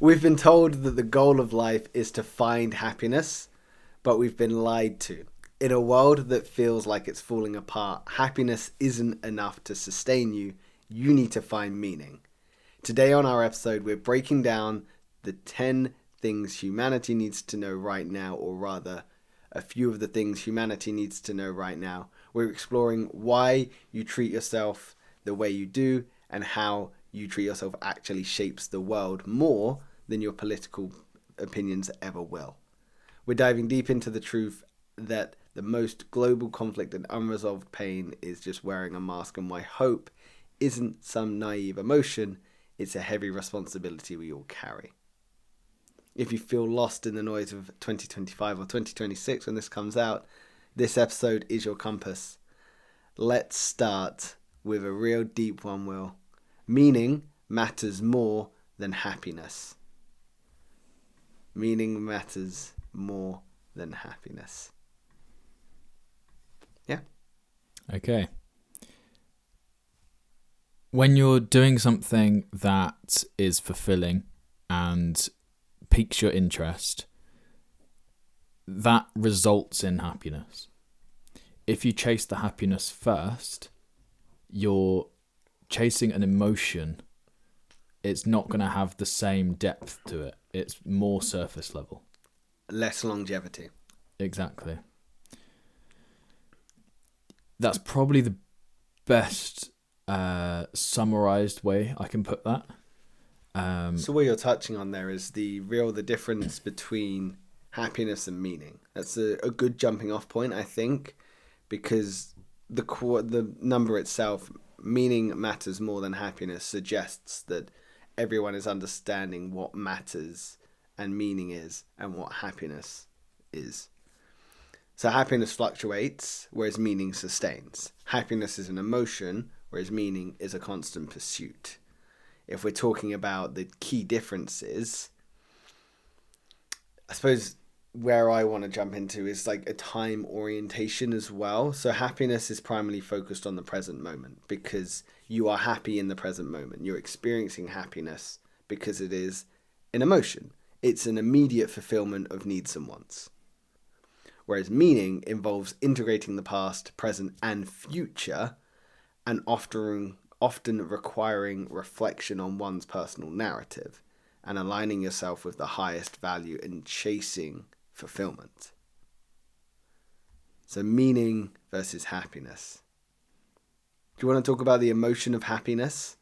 We've been told that the goal of life is to find happiness, but we've been lied to. In a world that feels like it's falling apart, happiness isn't enough to sustain you. You need to find meaning. Today on our episode, we're breaking down the 10 things humanity needs to know right now, or rather, a few of the things humanity needs to know right now. We're exploring why you treat yourself the way you do and how you treat yourself actually shapes the world more than your political opinions ever will. We're diving deep into the truth that the most global conflict and unresolved pain is just wearing a mask, and why hope isn't some naive emotion, it's a heavy responsibility we all carry. If you feel lost in the noise of 2025 or 2026 when this comes out, this episode is your compass. Let's start with a real deep one, Will. Meaning matters more than happiness. Meaning matters more than happiness. Yeah. Okay. When you're doing something that is fulfilling and piques your interest, that results in happiness. If you chase the happiness first, you're chasing an emotion. It's not going to have the same depth to it. It's more surface level. Less longevity. Exactly. That's probably the best summarized way I can put that. So what you're touching on there is the difference between happiness and meaning. That's a good jumping off point, I think, because the number itself, meaning matters more than happiness, suggests that everyone is understanding what matters and meaning is and what happiness is. So happiness fluctuates, whereas meaning sustains. Happiness is an emotion, whereas meaning is a constant pursuit. If we're talking about the key differences, I suppose where I want to jump into is like a time orientation as well. So happiness is primarily focused on the present moment because you are happy in the present moment. You're experiencing happiness because it is an emotion. It's an immediate fulfillment of needs and wants. Whereas meaning involves integrating the past, present, and future, and often requiring reflection on one's personal narrative and aligning yourself with the highest value and chasing fulfillment. So meaning versus happiness. Do you want to talk about the emotion of happiness?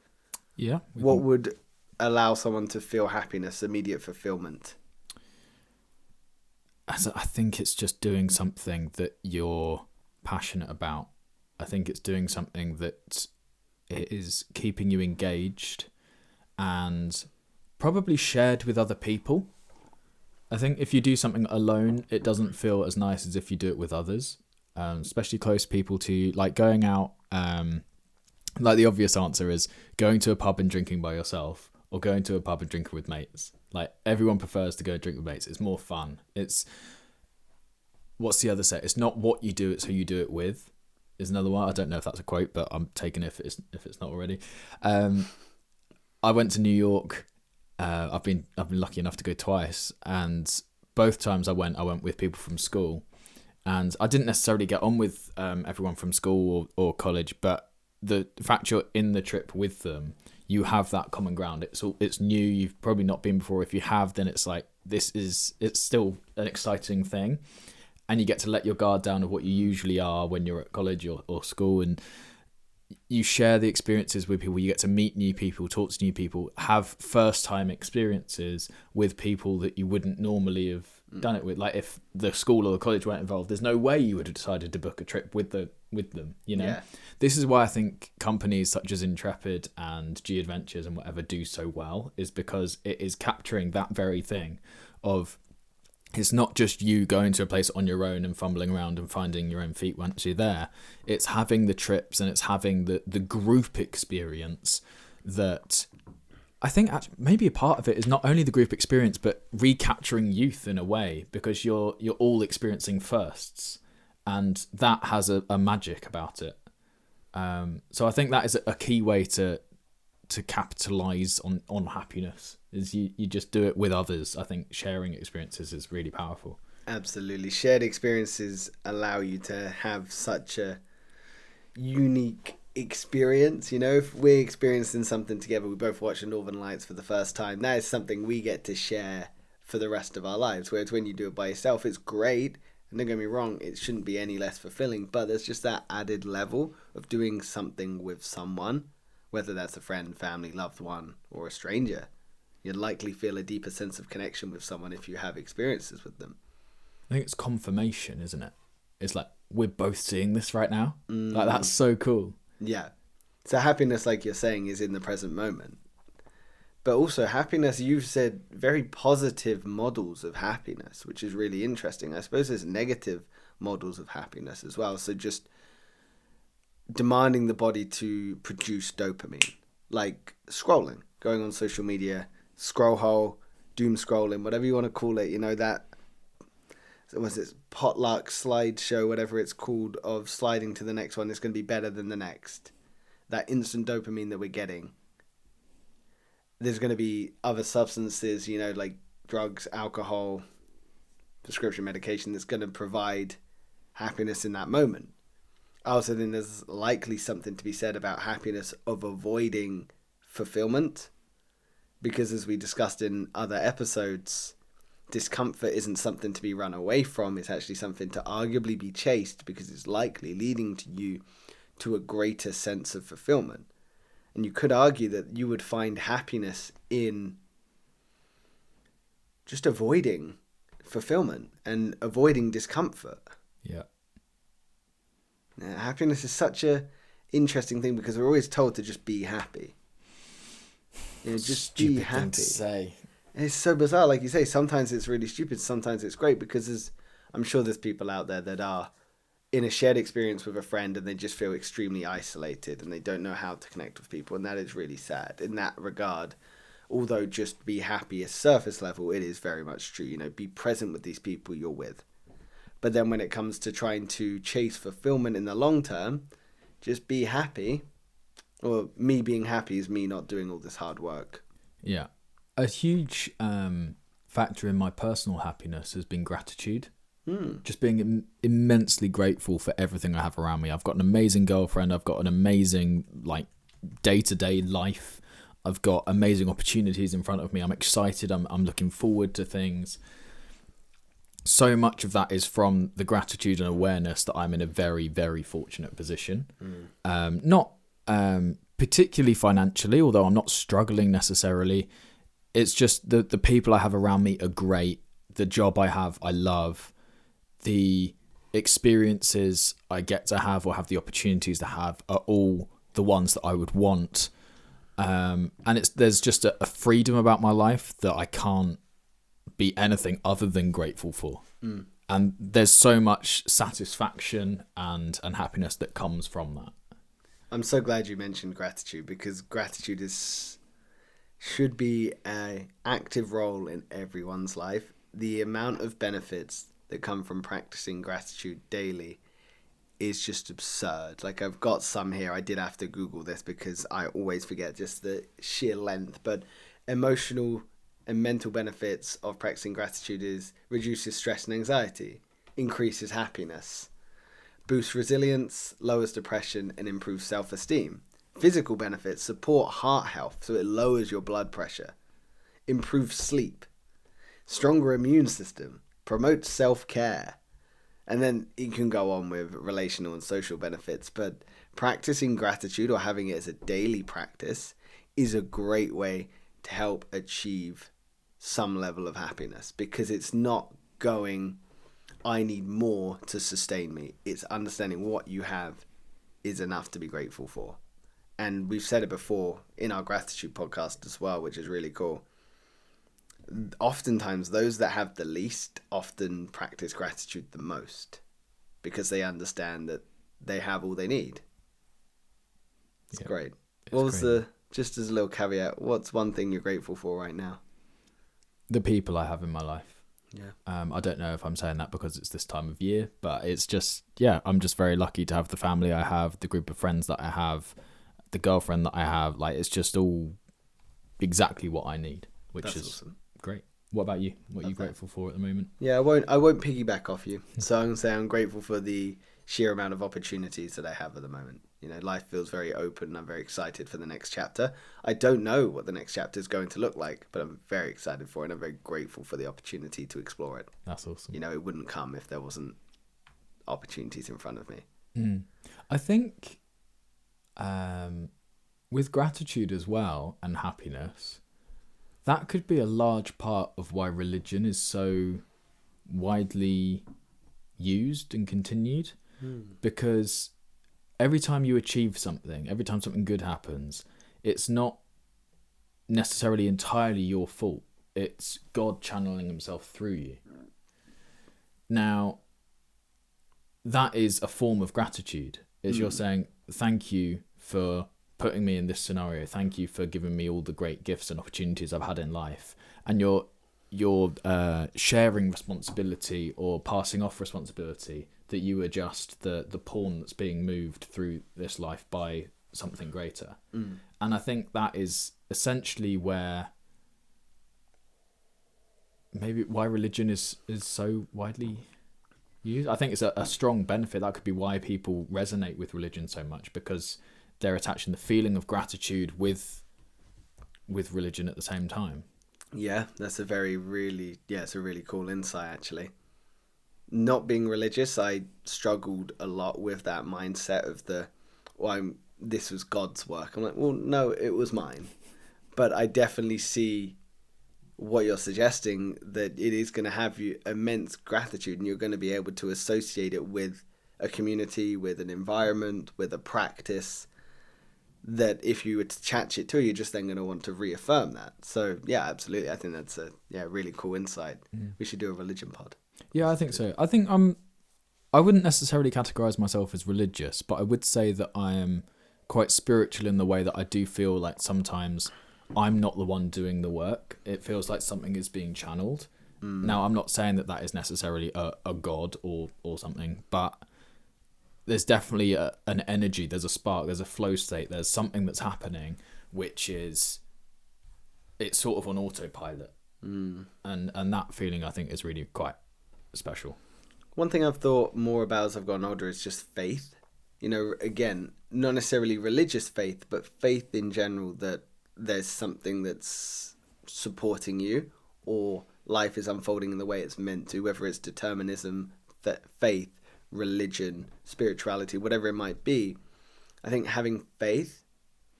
Yeah. What would allow someone to feel happiness, immediate fulfillment? I think it's just doing something that you're passionate about. I think it's doing something that is keeping you engaged and probably shared with other people. I think if you do something alone, it doesn't feel as nice as if you do it with others, especially close people to you. Like going out, like the obvious answer is going to a pub and drinking by yourself or going to a pub and drinking with mates. Like everyone prefers to go drink with mates. It's more fun. It's, what's the other say? It's not what you do, it's who you do it with. Is another one. I don't know if that's a quote, but I'm taking it if it's not already. I went to New York. I've been lucky enough to go twice, and both times I went with people from school, and I didn't necessarily get on with everyone from school or college, but the fact you're in the trip with them, you have that common ground. It's new. You've probably not been before. If you have, then it's like it's still an exciting thing. And you get to let your guard down of what you usually are when you're at college or school, and you share the experiences with people. You get to meet new people, talk to new people, have first-time experiences with people that you wouldn't normally have done it with. Like if the school or the college weren't involved, there's no way you would have decided to book a trip with them. You know, Yeah. This is why I think companies such as Intrepid and G Adventures and whatever do so well, is because it is capturing that very thing of. It's not just you going to a place on your own and fumbling around and finding your own feet once you're there. It's having the trips and it's having the group experience that I think maybe a part of it is not only the group experience, but recapturing youth in a way, because you're all experiencing firsts, and that has a magic about it. So I think that is a key way to to capitalize on happiness. Is you just do it with others. I think sharing experiences is really powerful. Absolutely. Shared experiences allow you to have such a unique experience. You know, if we're experiencing something together, we both watch the Northern Lights for the first time, that is something we get to share for the rest of our lives. Whereas when you do it by yourself, it's great, and don't get me wrong, it shouldn't be any less fulfilling, but there's just that added level of doing something with someone, whether that's a friend, family, loved one, or a stranger. You'd likely feel a deeper sense of connection with someone if you have experiences with them. I think it's confirmation, isn't it? It's like, we're both seeing this right now. Like, that's so cool. Yeah. So happiness, like you're saying, is in the present moment. But also happiness, you've said very positive models of happiness, which is really interesting. I suppose there's negative models of happiness as well. So just demanding the body to produce dopamine, like scrolling, going on social media, scroll hole, doom scrolling, whatever you want to call it, you know, that was it potluck slideshow, whatever it's called, of sliding to the next one is going to be better than the next. That instant dopamine that we're getting. There's going to be other substances, you know, like drugs, alcohol, prescription medication that's going to provide happiness in that moment. I also think there's likely something to be said about happiness of avoiding fulfillment, because as we discussed in other episodes, discomfort isn't something to be run away from. It's actually something to arguably be chased, because it's likely leading to you to a greater sense of fulfillment. And you could argue that you would find happiness in just avoiding fulfillment and avoiding discomfort. Yeah. Now, happiness is such a interesting thing, because we're always told to just be happy. You know, just Stupid be happy. thing to say. It's so bizarre, like you say. Sometimes it's really stupid, sometimes it's great, because I'm sure there's people out there that are in a shared experience with a friend and they just feel extremely isolated and they don't know how to connect with people, and that is really sad. In that regard, although just be happy is surface level, it is very much true. You know, be present with these people you're with. But then when it comes to trying to chase fulfillment in the long term, just be happy. Or me being happy is me not doing all this hard work. Yeah. A huge factor in my personal happiness has been gratitude. Just being immensely grateful for everything I have around me. I've got an amazing girlfriend. I've got an amazing day-to-day life. I've got amazing opportunities in front of me. I'm excited. I'm looking forward to things. So much of that is from the gratitude and awareness that I'm in a very, very fortunate position. Not particularly financially, although I'm not struggling necessarily. It's just the people I have around me are great. The job I have, I love. The experiences I get to have or have the opportunities to have are all the ones that I would want. And there's just a freedom about my life that I can't be anything other than grateful for. And there's so much satisfaction and happiness that comes from that. I'm so glad you mentioned gratitude, because gratitude should be an active role in everyone's life. The amount of benefits that come from practicing gratitude daily is just absurd. Like, I've got some here. I did have to Google this because I always forget just the sheer length. But emotional and mental benefits of practicing gratitude is reduces stress and anxiety, increases happiness, boosts resilience, lowers depression, and improves self-esteem. Physical benefits support heart health, so it lowers your blood pressure, improves sleep, stronger immune system, promotes self-care. And then you can go on with relational and social benefits, but practicing gratitude or having it as a daily practice is a great way to help achieve some level of happiness, because it's not going, I need more to sustain me. It's understanding what you have is enough to be grateful for. And we've said it before in our gratitude podcast as well, which is really cool. Oftentimes those that have the least often practice gratitude the most, because they understand that they have all they need. It's great. What was just as a little caveat, what's one thing you're grateful for right now? The people I have in my life. Yeah. I don't know if I'm saying that because it's this time of year, but it's just, I'm just very lucky to have the family I have, the group of friends that I have, the girlfriend that I have, like it's just all exactly what I need, which That's is awesome. great. What about you? What are you grateful for at the moment? Yeah, I won't piggyback off you. So I'm gonna say I'm grateful for the sheer amount of opportunities that I have at the moment. You know, life feels very open, and I'm very excited for the next chapter. I don't know what the next chapter is going to look like, but I'm very excited for it, and I'm very grateful for the opportunity to explore it. That's awesome. You know, it wouldn't come if there wasn't opportunities in front of me. I think with gratitude as well and happiness, that could be a large part of why religion is so widely used and continued. Because every time you achieve something, every time something good happens, it's not necessarily entirely your fault. It's God channeling himself through you. Now, that is a form of gratitude. Is you're saying, thank you for putting me in this scenario. Thank you for giving me all the great gifts and opportunities I've had in life. And you're sharing responsibility or passing off responsibility, that you are just the pawn that's being moved through this life by something greater. And I think that is essentially where maybe why religion is so widely used. I think it's a strong benefit. That could be why people resonate with religion so much, because they're attaching the feeling of gratitude with religion at the same time. Yeah, that's it's a really cool insight actually. Not being religious, I struggled a lot with that mindset of this was God's work. I'm like, well, no, it was mine. But I definitely see what you're suggesting, that it is going to have you immense gratitude, and you're going to be able to associate it with a community, with an environment, with a practice, that if you were to attach it to, you're just then going to want to reaffirm that. So yeah, absolutely. I think that's a really cool insight. We should do a religion pod. Yeah, I think so. I think I wouldn't necessarily categorize myself as religious, but I would say that I am quite spiritual in the way that I do feel like sometimes I'm not the one doing the work. It feels like something is being channeled. Now, I'm not saying that is necessarily a god or something, but there's definitely an energy, there's a spark, there's a flow state, there's something that's happening, which is, it's sort of on autopilot. And that feeling, I think, is really quite special. One thing I've thought more about as I've gotten older is just faith. You know, again, not necessarily religious faith, but faith in general, that there's something that's supporting you, or life is unfolding in the way it's meant to, whether it's determinism, faith, religion, spirituality, whatever it might be. I think having faith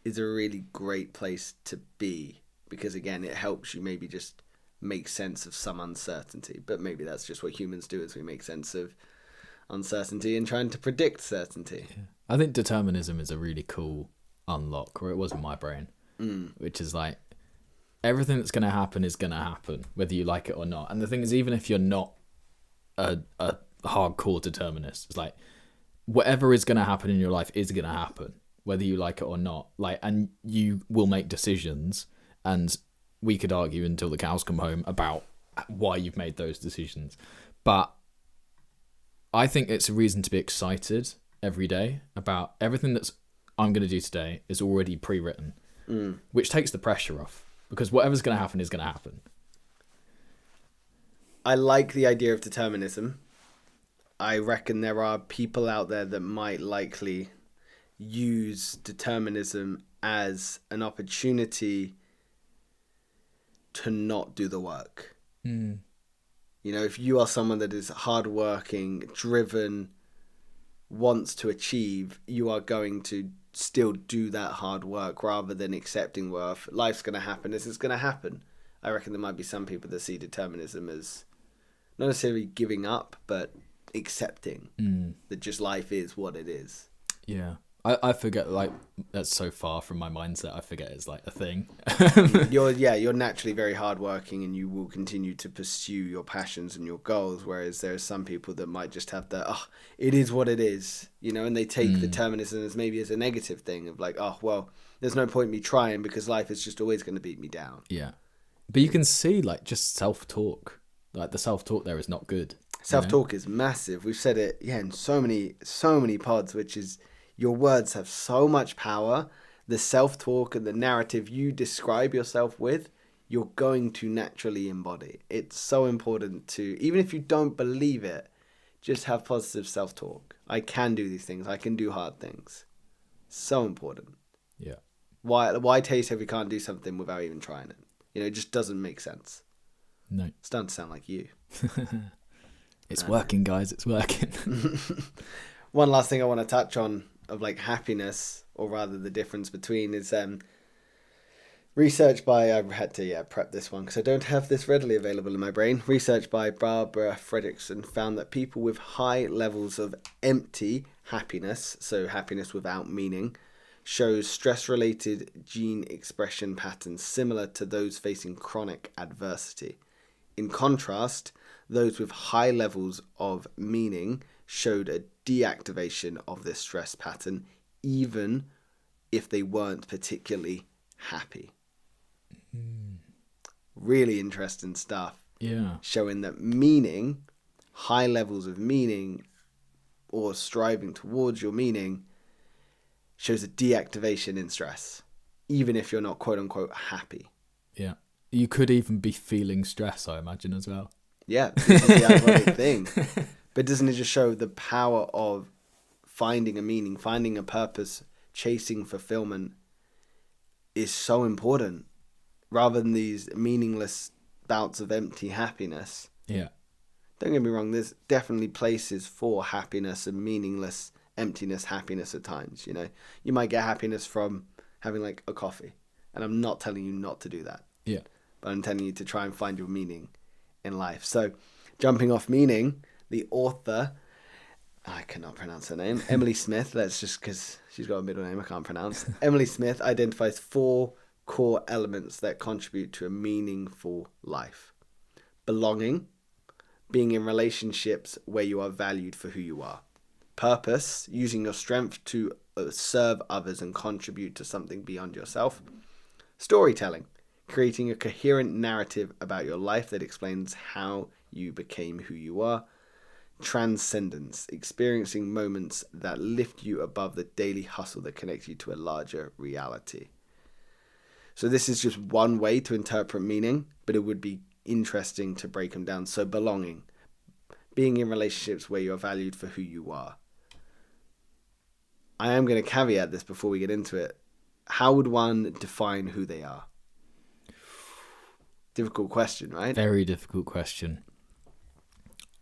is a really great place to be, because again, it helps you maybe just make sense of some uncertainty. But maybe that's just what humans do, is we make sense of uncertainty and trying to predict certainty. Yeah. I think determinism is a really cool unlock, or it was in my brain, which is like, everything that's going to happen is going to happen, whether you like it or not. And the thing is, even if you're not a hardcore determinist, it's like, whatever is going to happen in your life is going to happen, whether you like it or not. Like, and you will make decisions, and we could argue until the cows come home about why you've made those decisions. But I think it's a reason to be excited every day about everything that's I'm going to do today is already pre-written, which takes the pressure off, because whatever's going to happen is going to happen. I like the idea of determinism. I reckon there are people out there that might likely use determinism as an opportunity to not do the work. You know, if you are someone that is hardworking, driven, wants to achieve, you are going to still do that hard work rather than accepting, well, if life's going to happen, this is going to happen. I reckon there might be some people that see determinism as not necessarily giving up, but accepting that just life is what it is. Yeah. I forget, like, that's so far from my mindset. I forget it's like a thing. You're naturally very hardworking, and you will continue to pursue your passions and your goals. Whereas there are some people that might just have it is what it is, you know, and they take determinism as maybe as a negative thing of like, oh, well, there's no point in me trying because life is just always going to beat me down. Yeah. But you can see, like, just self-talk. Like, the self-talk there is not good. Self-talk is massive. We've said it, in so many pods, which is, your words have so much power the self-talk and the narrative you describe yourself with, you're going to naturally embody. It's so important to, even if you don't believe it, just have positive self-talk. I can do these things. I can do hard things. So important. Yeah. Why tell yourself you can't do something without even trying it? It just doesn't make sense. No. It's starting to sound like you. It's working, guys. It's working. One last thing I want to touch on of like happiness, or rather the difference between, is research by, I had to prep this one because I don't have this readily available in my brain. Research by Barbara Fredrickson found that people with high levels of empty happiness, so happiness without meaning, shows stress-related gene expression patterns similar to those facing chronic adversity. In contrast, those with high levels of meaning showed a deactivation of this stress pattern, even if they weren't particularly happy. Really interesting stuff. Yeah. Showing that meaning, high levels of meaning, or striving towards your meaning, shows a deactivation in stress, even if you're not quote unquote happy. Yeah. You could even be feeling stress, I imagine, as well. Yeah, this is the ironic thing. But doesn't it just show the power of finding a meaning, finding a purpose, chasing fulfillment is so important, rather than these meaningless bouts of empty happiness. Yeah. Don't get me wrong, there's definitely places for happiness and meaningless emptiness, happiness at times. You might get happiness from having like a coffee, and I'm not telling you not to do that. Yeah. But I'm telling you to try and find your meaning in life. So, jumping off meaning, the author, I cannot pronounce her name, Emily Smith, that's just because she's got a middle name I can't pronounce. Emily Smith identifies 4 core elements that contribute to a meaningful life. Belonging, being in relationships where you are valued for who you are. Purpose, using your strength to serve others and contribute to something beyond yourself. Storytelling, creating a coherent narrative about your life that explains how you became who you are. Transcendence, experiencing moments that lift you above the daily hustle that connects you to a larger reality. So this is just one way to interpret meaning, but it would be interesting to break them down. So belonging, being in relationships where you're valued for who you are. I am going to caveat this before we get into it. How would one define who they are? Difficult question, right? Very difficult question.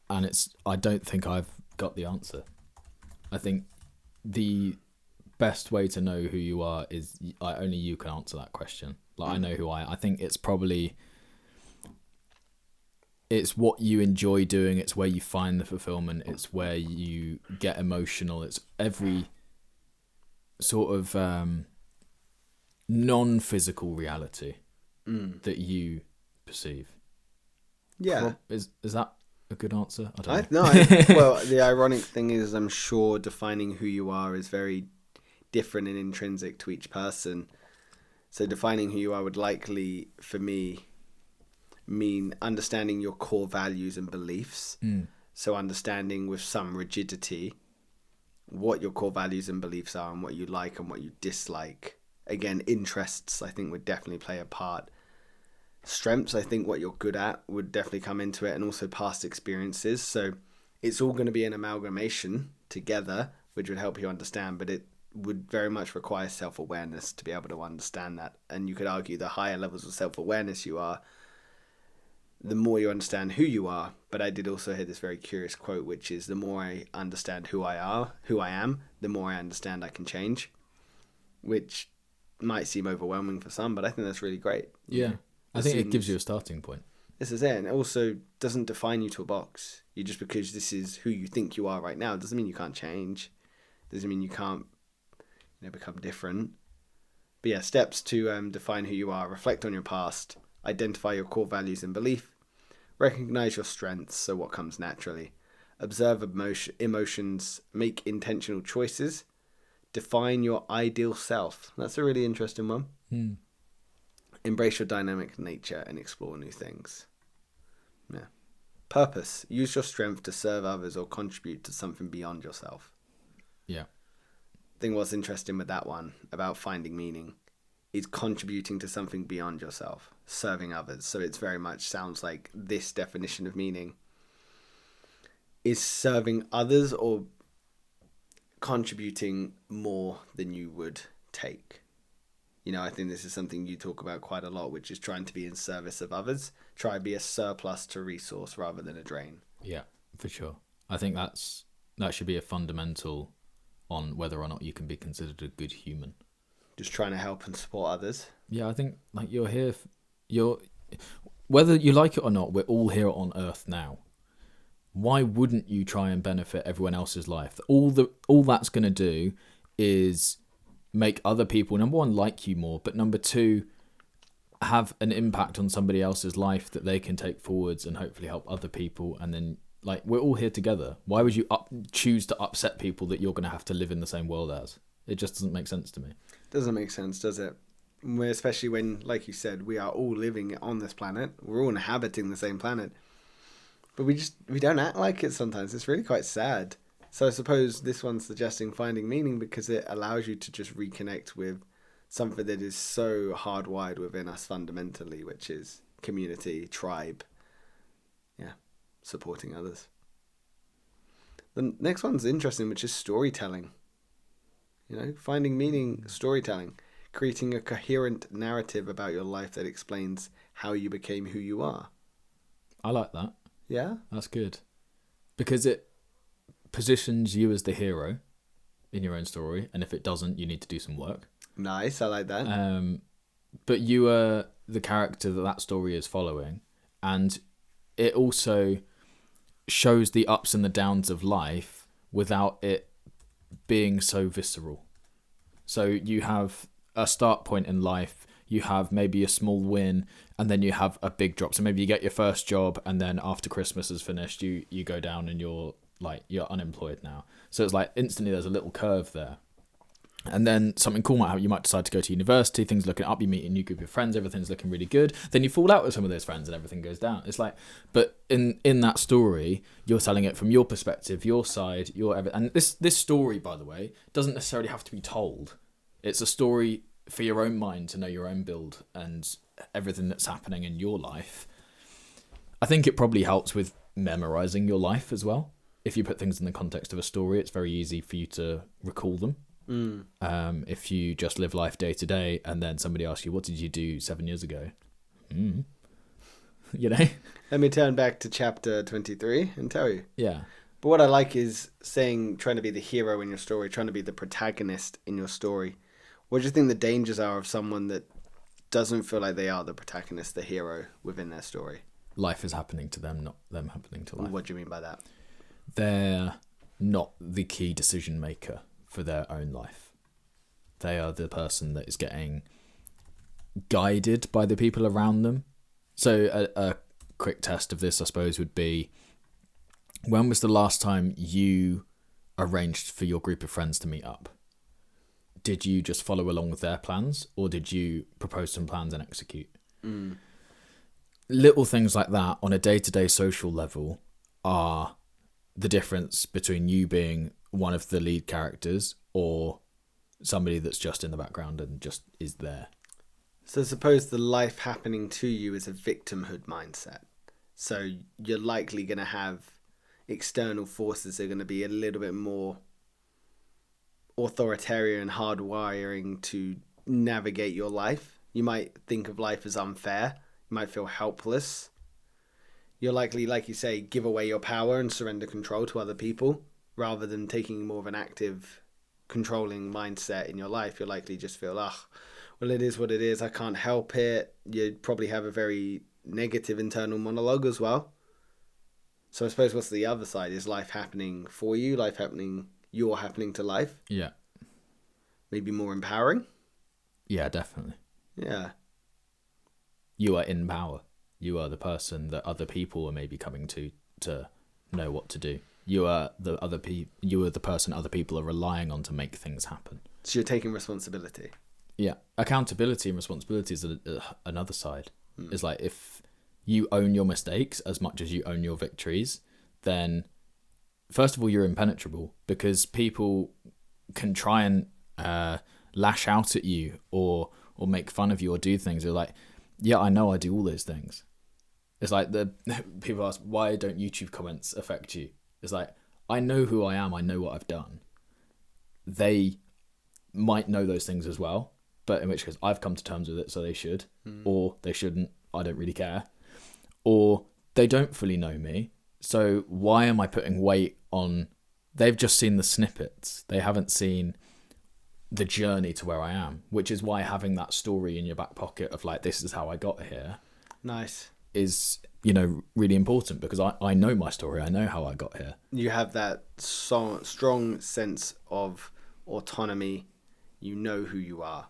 And I don't think I've got the answer. I think the best way to know who you are is only you can answer that question. I know who I am. I think it's what you enjoy doing. It's where you find the fulfillment. It's where you get emotional. It's every sort of non-physical reality that you perceive. Yeah. Is that a good answer? I don't know. Well, the ironic thing is, I'm sure defining who you are is very different and intrinsic to each person. So defining who you are would likely, for me, mean understanding your core values and beliefs. So understanding with some rigidity what your core values and beliefs are and what you like and what you dislike. Again, interests, I think, would definitely play a part. Strengths, I think what you're good at would definitely come into it, and also past experiences. So it's all going to be an amalgamation together, which would help you understand, but it would very much require self-awareness to be able to understand that. And you could argue the higher levels of self-awareness you are, the more you understand who you are. But I did also hear this very curious quote, which is, the more I understand who I am, the more I understand I can change, which might seem overwhelming for some, but I think that's really great. Yeah. I think it gives you a starting point. This is it. And it also doesn't define you to a box. Just because this is who you think you are right now, doesn't mean you can't change. Doesn't mean you can't become different. But yeah, steps to define who you are. Reflect on your past. Identify your core values and belief. Recognize your strengths, so what comes naturally. Observe emotions. Make intentional choices. Define your ideal self. That's a really interesting one. Embrace your dynamic nature and explore new things. Yeah. Purpose. Use your strength to serve others or contribute to something beyond yourself. Yeah. think what's interesting with that one about finding meaning is contributing to something beyond yourself, serving others. So it's very much sounds like this definition of meaning is serving others or contributing more than you would take. You know, I think this is something you talk about quite a lot, which is trying to be in service of others. Try to be a surplus to resource rather than a drain. Yeah, for sure. I think that should be a fundamental on whether or not you can be considered a good human. Just trying to help and support others. Yeah, I think like you're here. Whether you like it or not, we're all here on Earth now. Why wouldn't you try and benefit everyone else's life? All that's going to do is make other people, number one, like you more, but number two, have an impact on somebody else's life that they can take forwards and hopefully help other people. And then, like, we're all here together. Why would you choose to upset people that you're going to have to live in the same world as? It just doesn't make sense to me. Doesn't make sense, does it? Especially when, like you said, we are all living on this planet. We're all inhabiting the same planet. But we don't act like it sometimes. It's really quite sad. So I suppose this one's suggesting finding meaning because it allows you to just reconnect with something that is so hardwired within us fundamentally, which is community, tribe, supporting others. The next one's interesting, which is storytelling. You know, finding meaning, storytelling, creating a coherent narrative about your life that explains how you became who you are. I like that. Yeah? That's good. Because it positions you as the hero in your own story, and if it doesn't, you need to do some work. Nice, I like that. But you are the character that story is following, and it also shows the ups and the downs of life without it being so visceral. So you have a start point in life, you have maybe a small win, and then you have a big drop. So maybe you get your first job, and then after Christmas is finished, you go down and you're unemployed now. So it's like instantly there's a little curve there. And then something cool might happen. You might decide to go to university, things looking up, you meet a new group of friends, everything's looking really good. Then you fall out with some of those friends and everything goes down. It's like, but in that story, you're telling it from your perspective, your side, and this story, by the way, doesn't necessarily have to be told. It's a story for your own mind to know your own build and everything that's happening in your life. I think it probably helps with memorizing your life as well. If you put things in the context of a story, it's very easy for you to recall them. If you just live life day to day and then somebody asks you, what did you do 7 years ago? You know? Let me turn back to chapter 23 and tell you. Yeah. But what I like is trying to be the hero in your story, trying to be the protagonist in your story. What do you think the dangers are of someone that doesn't feel like they are the protagonist, the hero within their story? Life is happening to them, not them happening to life. What do you mean by that? They're not the key decision maker for their own life. They are the person that is getting guided by the people around them. So a quick test of this, I suppose, would be, when was the last time you arranged for your group of friends to meet up? Did you just follow along with their plans, or did you propose some plans and execute? Little things like that on a day-to-day social level are the difference between you being one of the lead characters or somebody that's just in the background and just is there. So suppose the life happening to you is a victimhood mindset. So you're likely going to have external forces that are going to be a little bit more authoritarian, hardwiring to navigate your life. You might think of life as unfair. You might feel helpless. You're likely, like you say, give away your power and surrender control to other people rather than taking more of an active, controlling mindset in your life. You'll likely just feel, well, it is what it is. I can't help it. You'd probably have a very negative internal monologue as well. So I suppose what's the other side? Is life happening for you? You're happening to life? Yeah. Maybe more empowering? Yeah, definitely. Yeah. You are in power. You are the person that other people are maybe coming to know what to do. You are the person other people are relying on to make things happen. So you're taking responsibility. Yeah. Accountability and responsibility is another side. It's like, if you own your mistakes as much as you own your victories, then first of all, you're impenetrable, because people can try and lash out at you or make fun of you or do things, you're like, yeah, I know I do all those things. It's like the people ask, why don't YouTube comments affect you? It's like, I know who I am. I know what I've done. They might know those things as well, but in which case I've come to terms with it, so they should, or they shouldn't. I don't really care. Or they don't fully know me, so why am I putting weight on? They've just seen the snippets. They haven't seen the journey to where I am, which is why having that story in your back pocket of like, this is how I got here. Nice. Is, really important, because I know my story. I know how I got here. You have that strong sense of autonomy. You know who you are.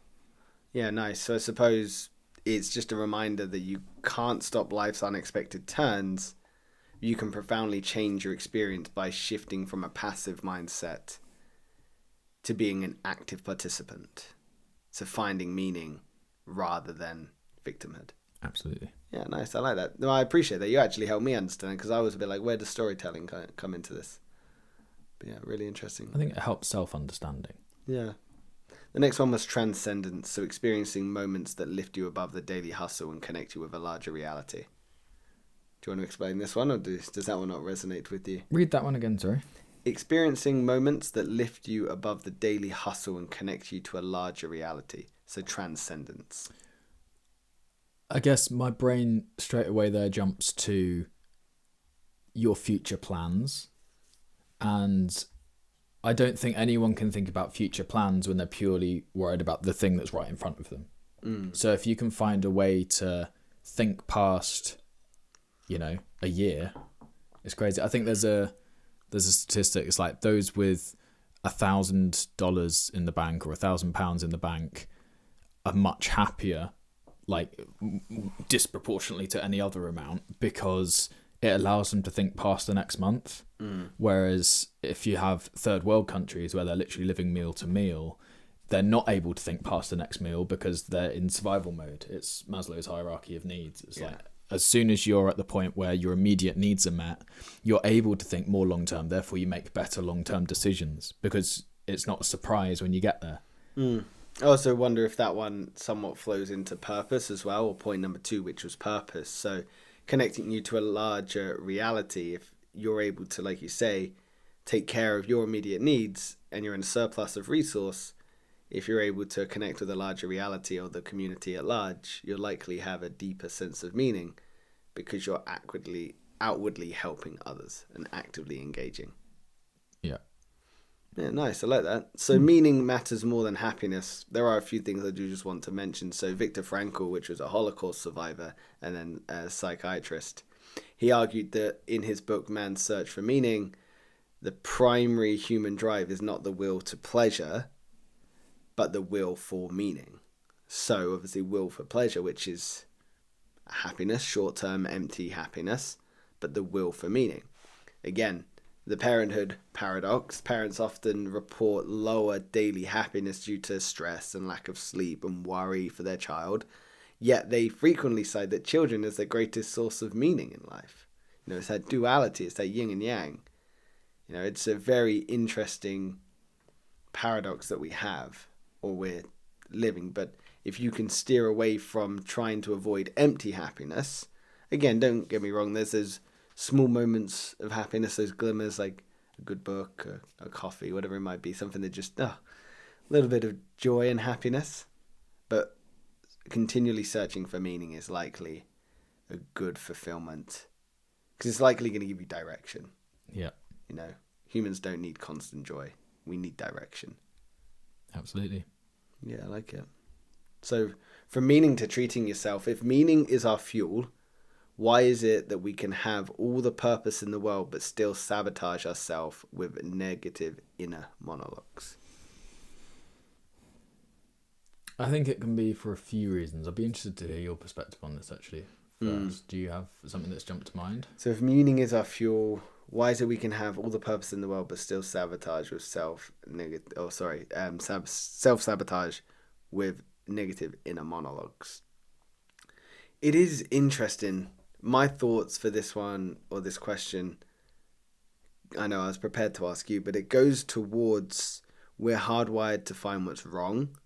Yeah, nice. So I suppose it's just a reminder that you can't stop life's unexpected turns. You can profoundly change your experience by shifting from a passive mindset to being an active participant, to finding meaning rather than victimhood. Absolutely. Yeah, nice. I like that. No, I appreciate that. You actually helped me understand, because I was a bit like, where does storytelling come into this? But yeah, really interesting. I think it helps self-understanding. Yeah. The next one was transcendence, so experiencing moments that lift you above the daily hustle and connect you with a larger reality. Do you want to explain this one, or does that one not resonate with you? Read that one again, sorry. Experiencing moments that lift you above the daily hustle and connect you to a larger reality, so transcendence. I guess my brain straight away there jumps to your future plans. And I don't think anyone can think about future plans when they're purely worried about the thing that's right in front of them. So if you can find a way to think past, a year, it's crazy. I think there's a statistic. It's like those with $1,000 in the bank or £1,000 in the bank are much happier, like disproportionately to any other amount, because it allows them to think past the next month. Whereas if you have third world countries where they're literally living meal to meal, they're not able to think past the next meal because they're in survival mode. It's Maslow's hierarchy of needs. It's like, as soon as you're at the point where your immediate needs are met, you're able to think more long term. Therefore, you make better long term decisions, because it's not a surprise when you get there. I also wonder if that one somewhat flows into purpose as well, or point number 2, which was purpose. So connecting you to a larger reality. If you're able to, like you say, take care of your immediate needs and you're in a surplus of resource, if you're able to connect with a larger reality or the community at large, you'll likely have a deeper sense of meaning, because you're outwardly helping others and actively engaging. Yeah, nice. I like that. So meaning matters more than happiness. There are a few things I do just want to mention. So Viktor Frankl, which was a Holocaust survivor and then a psychiatrist, he argued that in his book, Man's Search for Meaning, the primary human drive is not the will to pleasure, but the will for meaning. So obviously will for pleasure, which is happiness, short-term empty happiness, but the will for meaning. Again, the parenthood paradox. Parents often report lower daily happiness due to stress and lack of sleep and worry for their child, yet they frequently cite that children is their greatest source of meaning in life. It's that duality, it's that yin and yang. It's a very interesting paradox that we have, or we're living. But if you can steer away from trying to avoid empty happiness, again, don't get me wrong, there's those small moments of happiness, those glimmers, like a good book, a coffee, whatever it might be, something that just, a little bit of joy and happiness. But continually searching for meaning is likely a good fulfillment, because it's likely going to give you direction. Yeah. Humans don't need constant joy. We need direction. Absolutely. Yeah, I like it. So from meaning to treating yourself, if meaning is our fuel, why is it that we can have all the purpose in the world but still sabotage ourselves with negative inner monologues? I think it can be for a few reasons. I'd be interested to hear your perspective on this, actually. First, do you have something that's jumped to mind? So if meaning is our fuel, why is it we can have all the purpose in the world but still sabotage with self-sabotage with negative inner monologues? It is interesting. My thoughts for this one, or this question, I know I was prepared to ask you, but it goes towards we're hardwired to find what's wrong,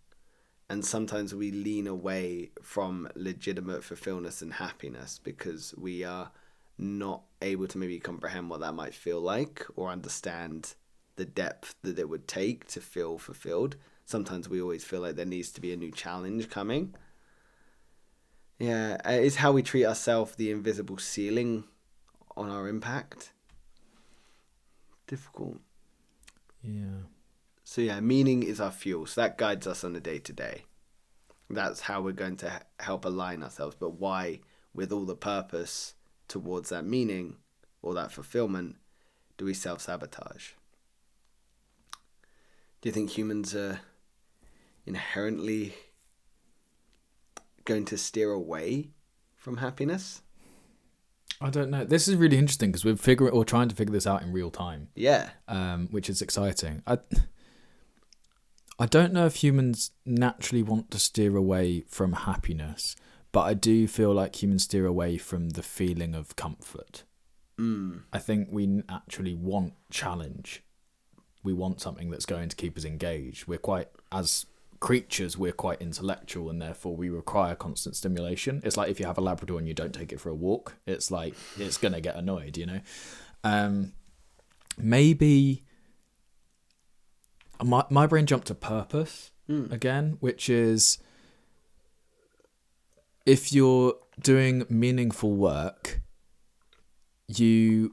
and sometimes we lean away from legitimate fulfillment and happiness because we are not able to maybe comprehend what that might feel like or understand the depth that it would take to feel fulfilled. Sometimes we always feel like there needs to be a new challenge coming. Yeah, is how we treat ourselves the invisible ceiling on our impact. Difficult. Yeah. So yeah, meaning is our fuel. So that guides us on a day-to-day. That's how we're going to help align ourselves. But why, with all the purpose towards that meaning or that fulfillment, do we self-sabotage? Do you think humans are inherently going to steer away from happiness? I don't know. This is really interesting because we're trying to figure this out in real time. Yeah. Which is exciting. I don't know if humans naturally want to steer away from happiness, but I do feel like humans steer away from the feeling of comfort. I think we naturally want challenge. We want something that's going to keep us engaged. As creatures, we're quite intellectual, and therefore we require constant stimulation. It's like if you have a Labrador and you don't take it for a walk, it's like it's going to get annoyed, you know? Maybe my brain jumped to purpose again, which is if you're doing meaningful work, you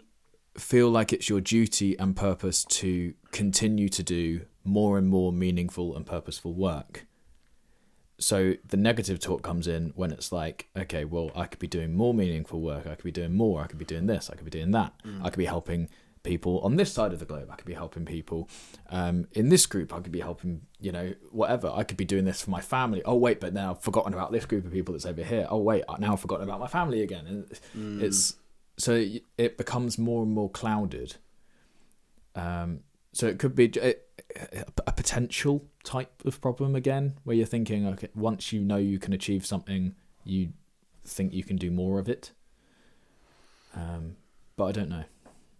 feel like it's your duty and purpose to continue to do more and more meaningful and purposeful work. So the negative talk comes in when it's like, okay, well, I could be doing more meaningful work. I could be doing more. I could be doing this. I could be doing that. I could be helping people on this side of the globe. I could be helping people in this group. I could be helping, whatever. I could be doing this for my family. Oh, wait, but now I've forgotten about this group of people that's over here. Oh, wait, now I've forgotten about my family again. And so it becomes more and more clouded. So it could be a potential type of problem again, where you're thinking, okay, once you know you can achieve something, you think you can do more of it. But I don't know.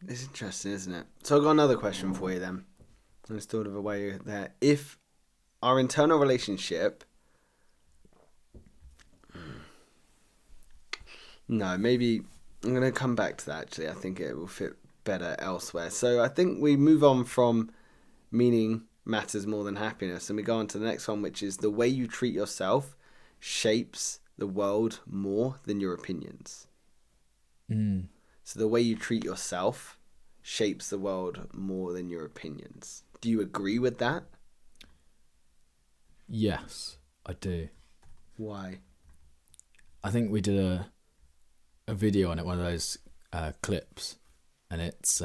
It's interesting, isn't it? So I've got another question for you then. Let's thought of a way there. If our internal relationship... No, maybe... I'm going to come back to that, actually. I think it will fit better elsewhere. So I think we move on from meaning matters more than happiness, and we go on to the next one, which is the way you treat yourself shapes the world more than your opinions. So the way you treat yourself shapes the world more than your opinions. Do you agree with that? Yes, I do. Why? I think we did a video on it, one of those clips, and it's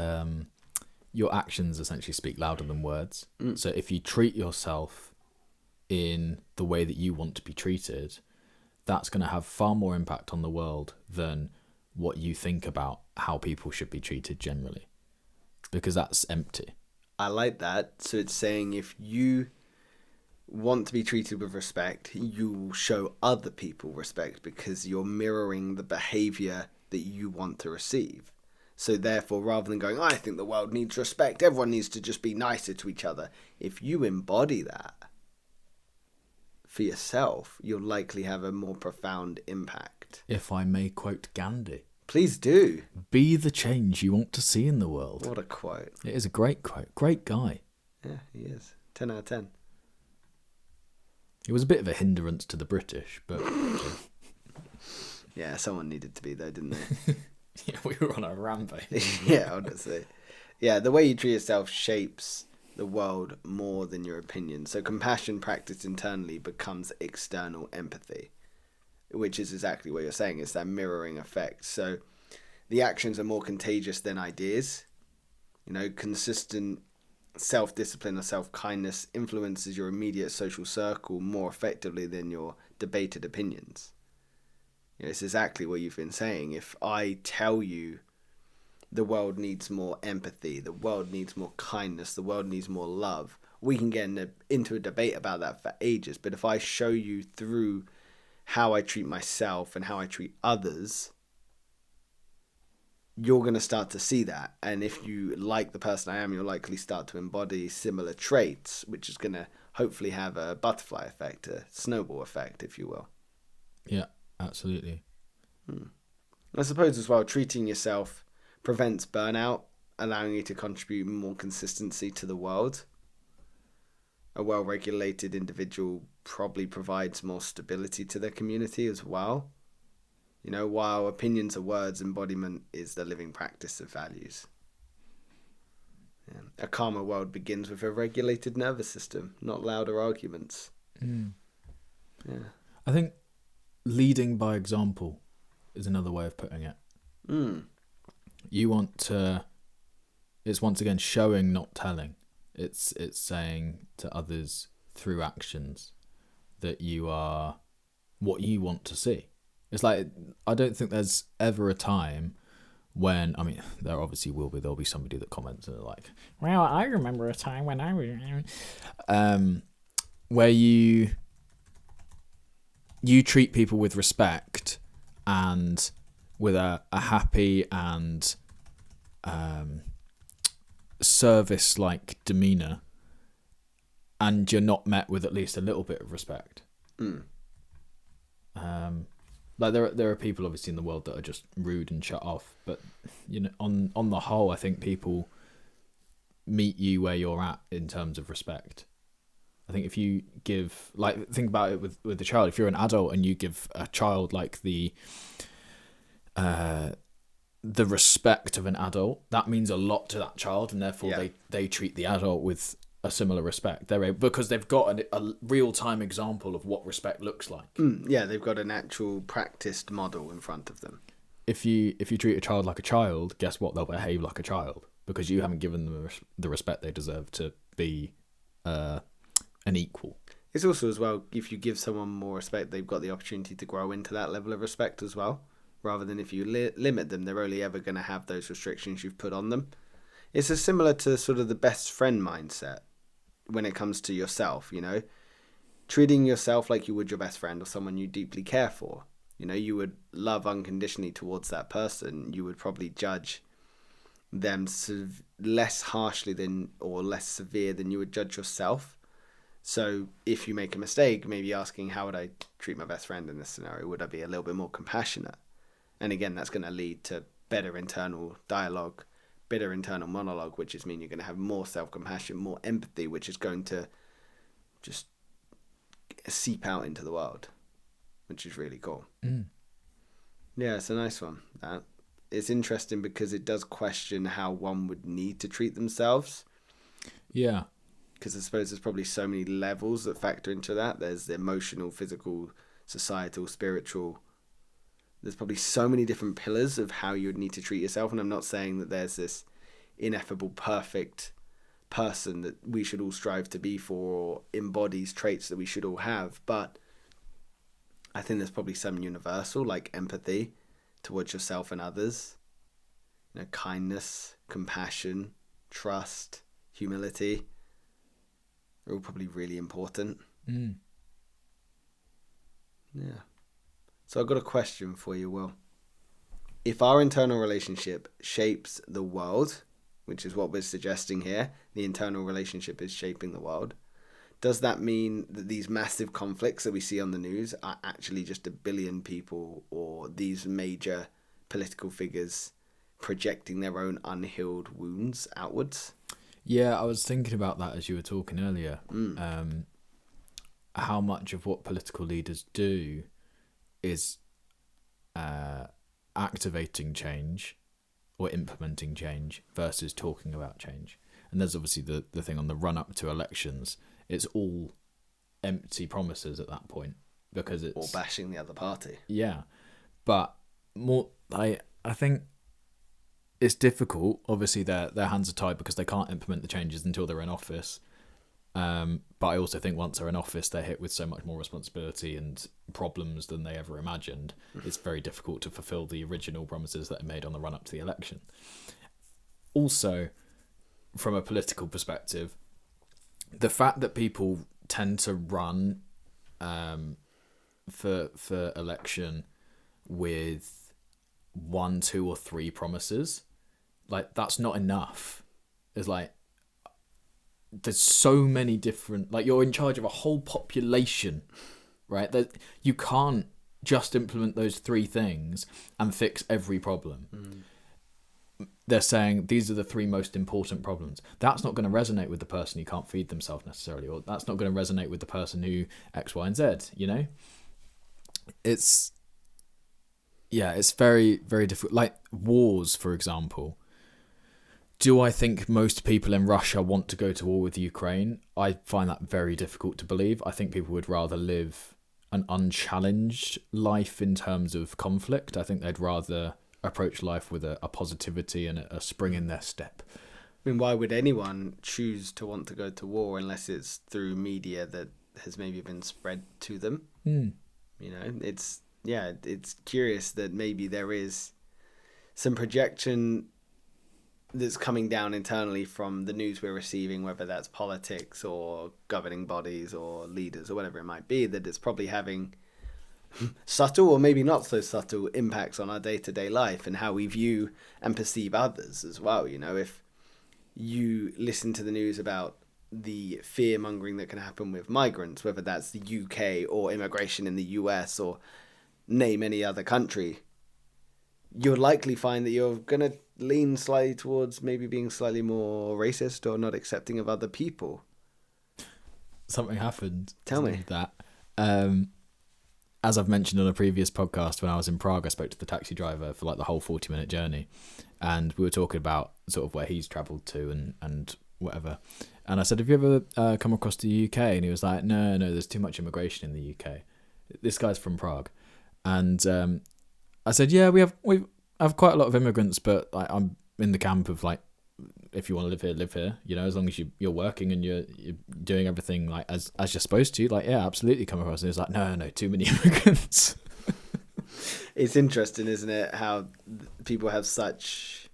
your actions essentially speak louder than words. So if you treat yourself in the way that you want to be treated, that's going to have far more impact on the world than what you think about how people should be treated generally, because that's empty. I like that. So it's saying if you want to be treated with respect, you will show other people respect because you're mirroring the behavior that you want to receive. So therefore, rather than going, I think the world needs respect, everyone needs to just be nicer to each other, if you embody that for yourself, you'll likely have a more profound impact. If I may quote Gandhi. Please do. Be the change you want to see in the world. What a quote. It is a great quote. Great guy. Yeah, he is. 10 out of 10. It was a bit of a hindrance to the British, but... Yeah, someone needed to be though, didn't they? Yeah, we were on a rampage. Yeah, honestly. Yeah, the way you treat yourself shapes the world more than your opinion. So compassion practiced internally becomes external empathy, which is exactly what you're saying. It's that mirroring effect. So the actions are more contagious than ideas. Consistent self-discipline or self-kindness influences your immediate social circle more effectively than your debated opinions. It's exactly what you've been saying. If I tell you the world needs more empathy, the world needs more kindness, the world needs more love, we can get into a debate about that for ages. But if I show you through how I treat myself and how I treat others, you're going to start to see that. And if you like the person I am, you'll likely start to embody similar traits, which is going to hopefully have a butterfly effect, a snowball effect, if you will. Yeah, absolutely. I suppose as well, treating yourself prevents burnout, allowing you to contribute more consistency to the world. A well-regulated individual probably provides more stability to their community as well. You know, while opinions are words, embodiment is the living practice of values. Yeah. A calmer world begins with a regulated nervous system, not louder arguments. Yeah. I think leading by example is another way of putting it. You want to... It's once again showing, not telling. It's saying to others through actions that you are what you want to see. It's like, I don't think there's ever a time when, I mean, there obviously will be, there'll be somebody that comments and they're like, well, I remember a time when I was... where you treat people with respect and with a happy and service-like demeanour, and you're not met with at least a little bit of respect. Like there are people obviously in the world that are just rude and shut off, but you know, on the whole, I think people meet you where you're at in terms of respect. I think if you give, like, think about it with the child. If you're an adult and you give a child like the respect of an adult, that means a lot to that child, and therefore they treat the adult with a similar respect. Because they've got a real-time example of what respect looks like. Yeah, they've got an actual practiced model in front of them. If you treat a child like a child, guess what? They'll behave like a child because you haven't given them the respect they deserve to be an equal. It's also as well, if you give someone more respect, they've got the opportunity to grow into that level of respect as well. Rather than if you limit them, they're only ever going to have those restrictions you've put on them. It's similar to sort of the best friend mindset when it comes to yourself, you know. Treating yourself like you would your best friend or someone you deeply care for. You know, you would love unconditionally towards that person. You would probably judge them less harshly than, or less severe than you would judge yourself. So if you make a mistake, maybe asking, how would I treat my best friend in this scenario? Would I be a little bit more compassionate? And again, that's going to lead to better internal dialogue, better internal monologue, which is mean you're going to have more self-compassion, more empathy, which is going to just seep out into the world, which is really cool. Yeah, it's a nice one. That it's interesting because it does question how one would need to treat themselves. Yeah. Because I suppose there's probably so many levels that factor into that. There's the emotional, physical, societal, spiritual. There's probably so many different pillars of how you would need to treat yourself. And I'm not saying that there's this ineffable, perfect person that we should all strive to be for, or embodies traits that we should all have. But I think there's probably some universal, like empathy towards yourself and others. You know, kindness, compassion, trust, humility. Are all probably really important. Yeah. So I've got a question for you, Will. If our internal relationship shapes the world, which is what we're suggesting here, the internal relationship is shaping the world, does that mean that these massive conflicts that we see on the news are actually just 1 billion people, or these major political figures projecting their own unhealed wounds outwards? Yeah, I was thinking about that as you were talking earlier. How much of what political leaders do is activating change or implementing change versus talking about change. And there's obviously the thing on the run up to elections. It's all empty promises at that point because it's... Or bashing the other party. Yeah. But more, I think it's difficult. Obviously, their hands are tied because they can't implement the changes until they're in office. But I also think once they're in office, they're hit with so much more responsibility and problems than they ever imagined. It's very difficult to fulfill the original promises that are made on the run up to the election. Also, from a political perspective, the fact that people tend to run for election with 1, 2, or 3 promises. Like, that's not enough. It's like, there's so many different, like, you're in charge of a whole population, right? That you can't just implement those 3 things and fix every problem. They're saying these are the 3 most important problems. That's not going to resonate with the person who can't feed themselves necessarily, or that's not going to resonate with the person who X, Y, and Z, you know? It's very, very difficult. Like wars, for example. Do I think most people in Russia want to go to war with Ukraine? I find that very difficult to believe. I think people would rather live an unchallenged life in terms of conflict. I think they'd rather approach life with a positivity and a spring in their step. I mean, why would anyone choose to want to go to war unless it's through media that has maybe been spread to them? You know, it's curious that maybe there is some projection that's coming down internally from the news we're receiving, whether that's politics or governing bodies or leaders or whatever it might be, that it's probably having subtle or maybe not so subtle impacts on our day-to-day life and how we view and perceive others as well. You know, if you listen to the news about the fear-mongering that can happen with migrants, whether that's the UK or immigration in the US or name any other country, you'll likely find that you're going to lean slightly towards maybe being slightly more racist or not accepting of other people. Something happened. Tell me. That. As I've mentioned on a previous podcast, when I was in Prague, I spoke to the taxi driver for like the whole 40-minute journey. And we were talking about sort of where he's travelled to and whatever. And I said, have you ever come across the UK? And he was like, no, there's too much immigration in the UK. This guy's from Prague. And I said, yeah, we have quite a lot of immigrants, but like, I'm in the camp of like, if you want to live here, live here. You know, as long as you're working and you're doing everything like as you're supposed to. Like, yeah, absolutely come across. And it's like, no, too many immigrants. It's interesting, isn't it, how people have such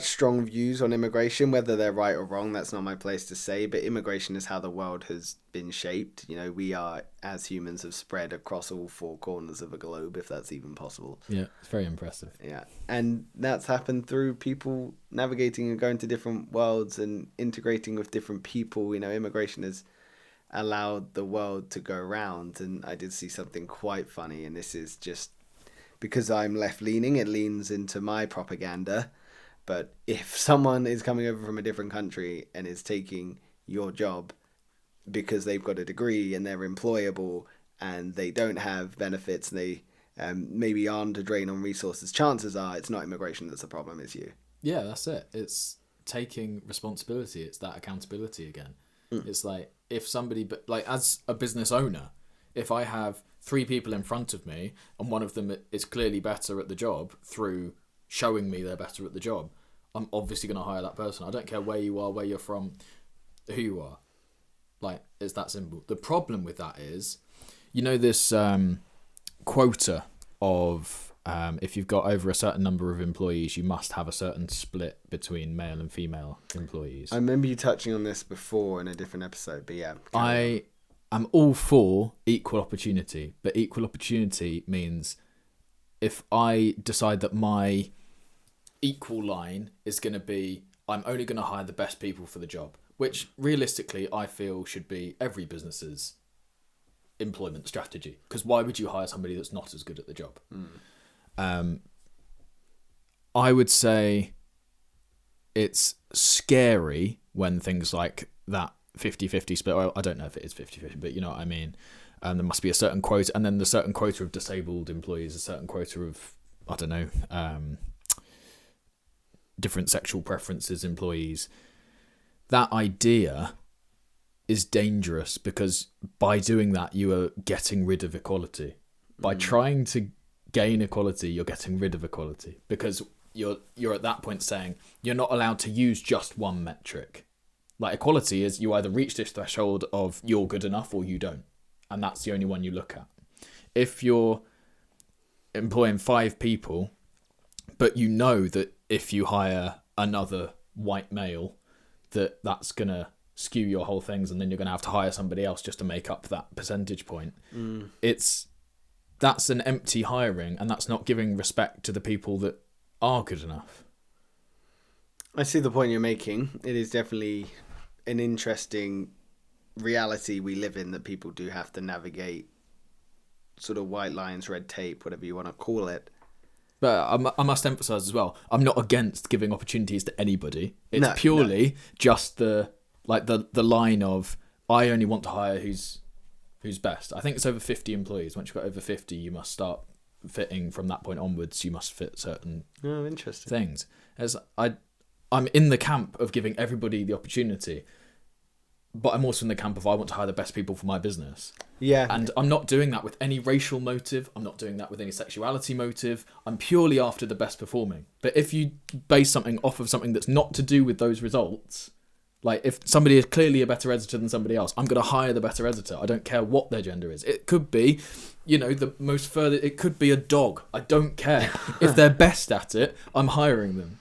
strong views on immigration, whether they're right or wrong. That's not my place to say, but immigration is how the world has been shaped. You know, we are, as humans, have spread across all 4 corners of a globe, if that's even possible. Yeah, it's very impressive. Yeah, and that's happened through people navigating and going to different worlds and integrating with different people. You know, immigration has allowed the world to go round, and I did see something quite funny, and this is just because I'm left-leaning, it leans into my propaganda. But if someone is coming over from a different country and is taking your job because they've got a degree and they're employable and they don't have benefits and they maybe aren't a drain on resources, chances are it's not immigration that's the problem, it's you. Yeah, that's it. It's taking responsibility. It's that accountability again. It's like if somebody, but like as a business owner, if I have 3 people in front of me and one of them is clearly better at the job through showing me they're better at the job, I'm obviously going to hire that person. I don't care where you are, where you're from, who you are. Like, it's that simple. The problem with that is, you know, this quota of if you've got over a certain number of employees, you must have a certain split between male and female employees. I remember you touching on this before in a different episode, but yeah. I am all for equal opportunity, but equal opportunity means if I decide that my equal line is going to be, I'm only going to hire the best people for the job, which realistically I feel should be every business's employment strategy. Because why would you hire somebody that's not as good at the job? I would say it's scary when things like that 50-50 split, or I don't know if it is 50-50, but you know what I mean. There must be a certain quota, and then the certain quota of disabled employees, a certain quota of, I don't know, different sexual preferences employees. That idea is dangerous because by doing that, you are getting rid of equality. By trying to gain equality, you're getting rid of equality because you're at that point saying you're not allowed to use just one metric. Like equality is you either reach this threshold of you're good enough or you don't. And that's the only one you look at. If you're employing 5 people, but you know that if you hire another white male, that's going to skew your whole things, and then you're going to have to hire somebody else just to make up that percentage point. It's that's an empty hiring, and that's not giving respect to the people that are good enough. I see the point you're making. It is definitely an interesting reality we live in, that people do have to navigate sort of white lines, red tape, whatever you want to call it. But I must emphasise as well, I'm not against giving opportunities to anybody. It's No, purely just the line of, I only want to hire who's best. I think it's over 50 employees. Once you've got over 50, you must start fitting from that point onwards. You must fit certain interesting things. As I'm in the camp of giving everybody the opportunity, but I'm also in the camp of I want to hire the best people for my business. Yeah. And I'm not doing that with any racial motive. I'm not doing that with any sexuality motive. I'm purely after the best performing. But if you base something off of something that's not to do with those results, like if somebody is clearly a better editor than somebody else, I'm going to hire the better editor. I don't care what their gender is. It could be, it could be a dog. I don't care. If they're best at it, I'm hiring them,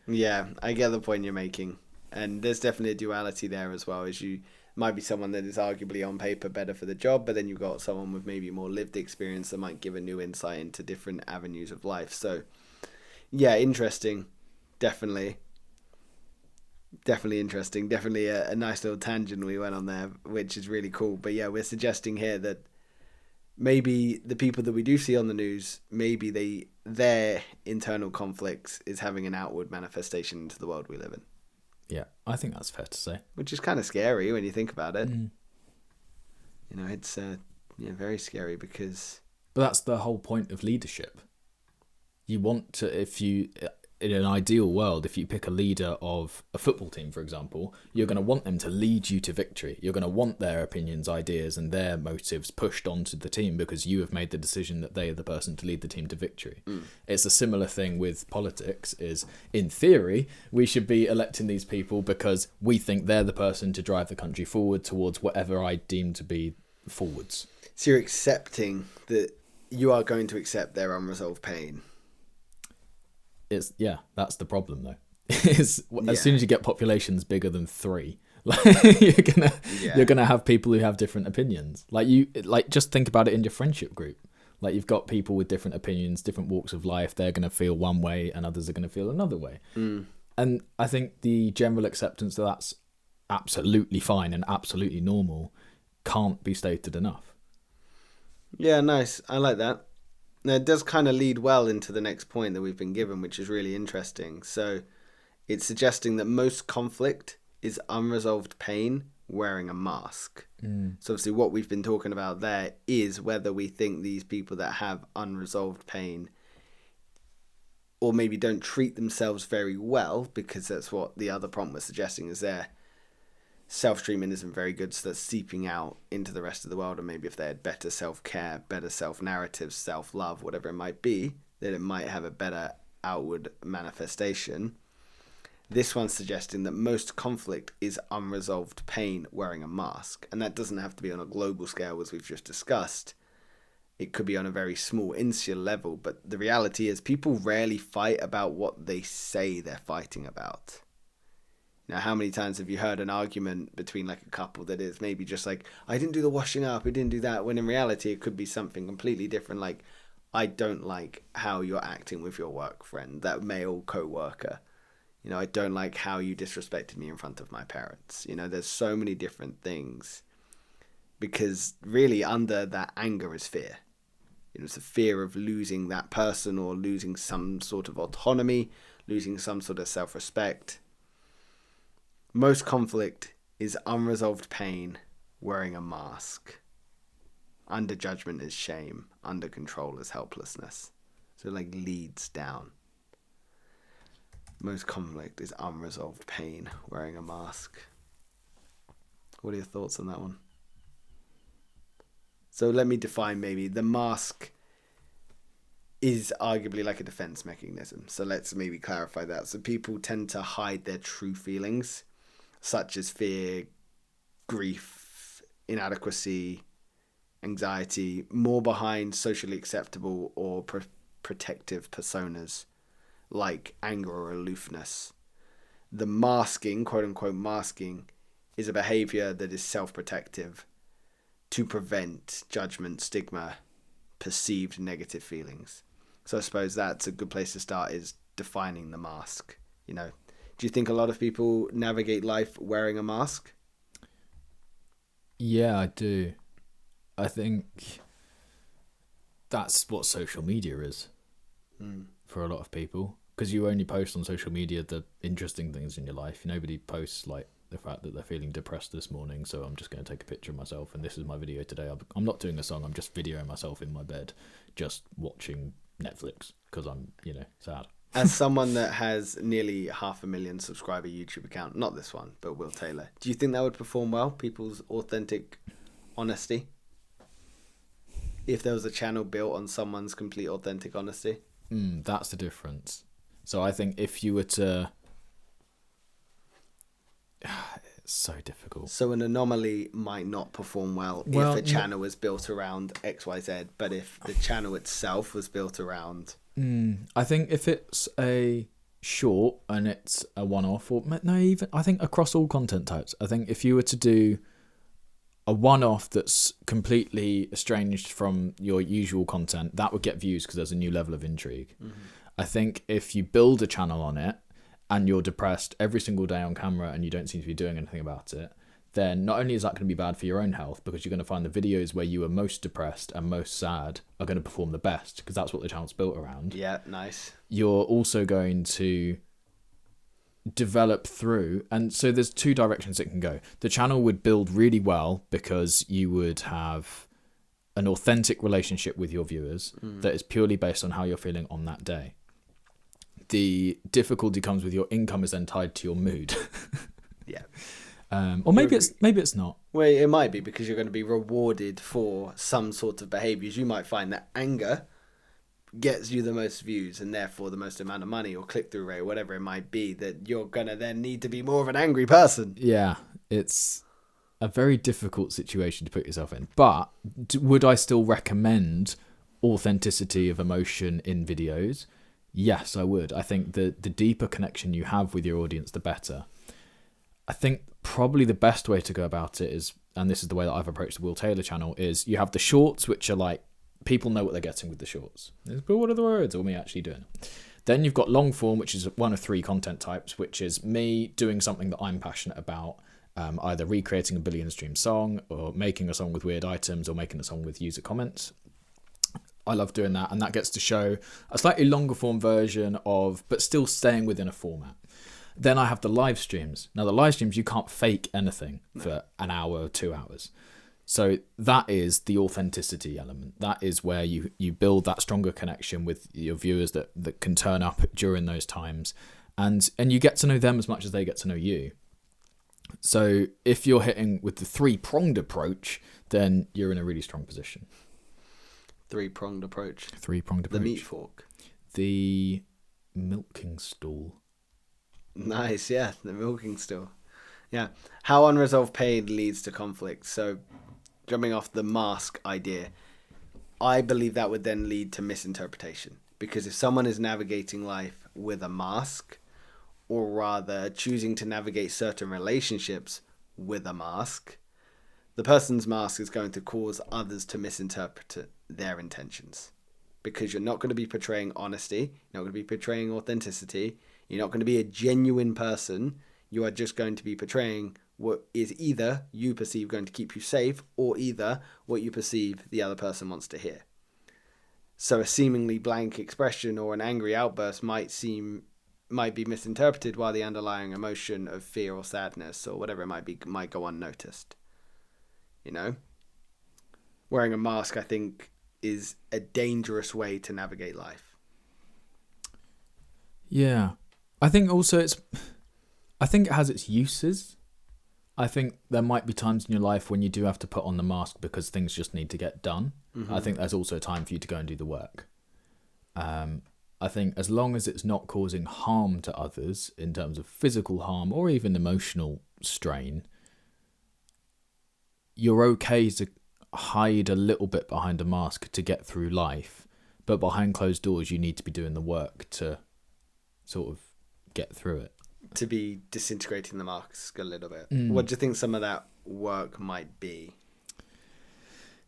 Yeah, I get the point you're making. And there's definitely a duality there as well, as you might be someone that is arguably on paper better for the job, but then you've got someone with maybe more lived experience that might give a new insight into different avenues of life. So, yeah, interesting. Definitely interesting. Definitely a nice little tangent we went on there, which is really cool. But yeah, we're suggesting here that maybe the people that we do see on the news, maybe their internal conflicts is having an outward manifestation into the world we live in. Yeah, I think that's fair to say. Which is kind of scary when you think about it. It's very scary because... But that's the whole point of leadership. You want to, in an ideal world, if you pick a leader of a football team, for example, you're going to want them to lead you to victory. You're going to want their opinions, ideas, and their motives pushed onto the team because you have made the decision that they are the person to lead the team to victory. It's a similar thing with politics, is in theory, we should be electing these people because we think they're the person to drive the country forward towards whatever I deem to be forwards. So you're accepting that you are going to accept their unresolved pain. That's the problem though. As soon as you get populations bigger than 3, you're gonna have people who have different opinions. Just think about it in your friendship group. Like, you've got people with different opinions, different walks of life. They're gonna feel one way, and others are gonna feel another way. And I think the general acceptance that that's absolutely fine and absolutely normal can't be stated enough. Yeah, nice. I like that. Now, it does kind of lead well into the next point that we've been given, which is really interesting. So it's suggesting that most conflict is unresolved pain wearing a mask. So obviously what we've been talking about there is whether we think these people that have unresolved pain or maybe don't treat themselves very well, because that's what the other prompt was suggesting, is their self-treatment isn't very good, so that's seeping out into the rest of the world. And maybe if they had better self-care, better self-narratives, self-love, whatever it might be, then it might have a better outward manifestation. This one's suggesting that most conflict is unresolved pain wearing a mask. And that doesn't have to be on a global scale, as we've just discussed. It could be on a very small insular level, but the reality is people rarely fight about what they say they're fighting about. Now, how many times have you heard an argument between like a couple that is maybe just like, I didn't do the washing up, I didn't do that, when in reality it could be something completely different, like, I don't like how you're acting with your work friend, that male co-worker. I don't like how you disrespected me in front of my parents. There's so many different things, because really under that anger is fear. It's the fear of losing that person, or losing some sort of autonomy, losing some sort of self-respect. Most conflict is unresolved pain wearing a mask. Under judgment is shame. Under control is helplessness. So it leads down. Most conflict is unresolved pain wearing a mask. What are your thoughts on that one? So let me define maybe. The mask is arguably like a defense mechanism. So let's maybe clarify that. So people tend to hide their true feelings, such as fear, grief, inadequacy, anxiety, more behind socially acceptable or protective personas like anger or aloofness. The masking, quote unquote masking, is a behavior that is self-protective to prevent judgment, stigma, perceived negative feelings. So I suppose that's a good place to start, is defining the mask. You know, do you think a lot of people navigate life wearing a mask? Yeah, I do. I think that's what social media is for a lot of people, because you only post on social media the interesting things in your life. Nobody posts like the fact that they're feeling depressed this morning, so I'm just going to take a picture of myself and this is my video today. I'm not doing a song, I'm just videoing myself in my bed just watching Netflix because I'm, sad. As someone that has nearly 500,000 subscriber YouTube account, not this one, but Will Taylor, do you think that would perform well, people's authentic honesty? If there was a channel built on someone's complete authentic honesty? That's the difference. So I think if you were to... It's so difficult. So an anomaly might not perform well if a channel was built around XYZ, but if the channel itself was built around... I think if it's a short and it's a one-off, or no, even I think across all content types, I think if you were to do a one-off that's completely estranged from your usual content, that would get views because there's a new level of intrigue. I think if you build a channel on it and you're depressed every single day on camera and you don't seem to be doing anything about it, then not only is that going to be bad for your own health, because you're going to find the videos where you are most depressed and most sad are going to perform the best because that's what the channel's built around. Yeah, nice. You're also going to develop through, and so there's two directions it can go. The channel would build really well because you would have an authentic relationship with your viewers that is purely based on how you're feeling on that day. The difficulty comes with your income is then tied to your mood. Yeah. Or maybe it's not. Well, it might be because you're going to be rewarded for some sort of behaviours. You might find that anger gets you the most views and therefore the most amount of money or click-through rate, or whatever it might be, that you're going to then need to be more of an angry person. Yeah, it's a very difficult situation to put yourself in. But would I still recommend authenticity of emotion in videos? Yes, I would. I think the deeper connection you have with your audience, the better. I think probably the best way to go about it is, and this is the way that I've approached the Will Taylor channel, is you have the shorts, which are like, people know what they're getting with the shorts. But what are the words? Or me actually doing it? Then you've got long form, which is one of three content types, which is me doing something that I'm passionate about, either recreating a billion stream song or making a song with weird items or making a song with user comments. I love doing that, and that gets to show a slightly longer form version of, but still staying within a format. Then I have the live streams. Now the live streams, you can't fake anything for an hour or 2 hours. So that is the authenticity element. That is where you build that stronger connection with your viewers that can turn up during those times. And you get to know them as much as they get to know you. So if you're hitting with the three-pronged approach, then you're in a really strong position. Three-pronged approach. The meat fork. The milking stool. Nice, yeah, the milking stool. Yeah. How unresolved pain leads to conflict. So, jumping off the mask idea, I believe that would then lead to misinterpretation. Because if someone is navigating life with a mask, or rather choosing to navigate certain relationships with a mask, the person's mask is going to cause others to misinterpret their intentions. Because you're not going to be portraying honesty, you're not going to be portraying authenticity, you're not going to be a genuine person. You are just going to be portraying what is either you perceive going to keep you safe, or either what you perceive the other person wants to hear. So a seemingly blank expression or an angry outburst might be misinterpreted, while the underlying emotion of fear or sadness or whatever it might be might go unnoticed. You know? Wearing a mask, I think, is a dangerous way to navigate life. Yeah. I think also I think it has its uses. I think there might be times in your life when you do have to put on the mask because things just need to get done. I think there's also time for you to go and do the work. I think as long as it's not causing harm to others in terms of physical harm or even emotional strain, you're okay to hide a little bit behind a mask to get through life. But behind closed doors, you need to be doing the work to sort of get through it. To be disintegrating the mask a little bit. What do you think some of that work might be?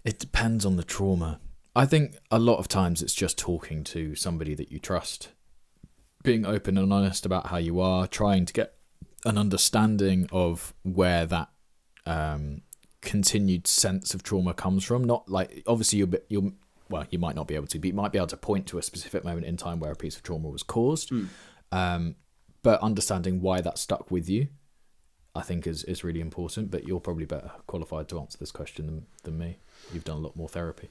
It depends on the trauma. I think a lot of times it's just talking to somebody that you trust, being open and honest about how you are, trying to get an understanding of where that continued sense of trauma comes from. Not like, obviously you might not be able to, but you might be able to point to a specific moment in time where a piece of trauma was caused. But understanding why that stuck with you, I think is really important. But you're probably better qualified to answer this question than me. You've done a lot more therapy.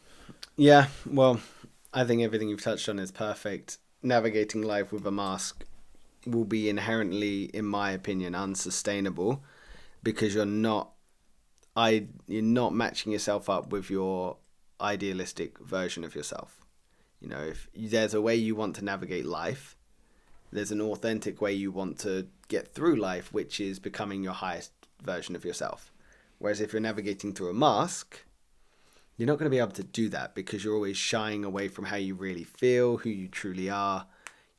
Yeah, well, I think everything you've touched on is perfect. Navigating life with a mask will be inherently, in my opinion, unsustainable, because you're not matching yourself up with your idealistic version of yourself. You know, if there's a way you want to navigate life, there's an authentic way you want to get through life, which is becoming your highest version of yourself. Whereas if you're navigating through a mask, you're not going to be able to do that, because you're always shying away from how you really feel, who you truly are.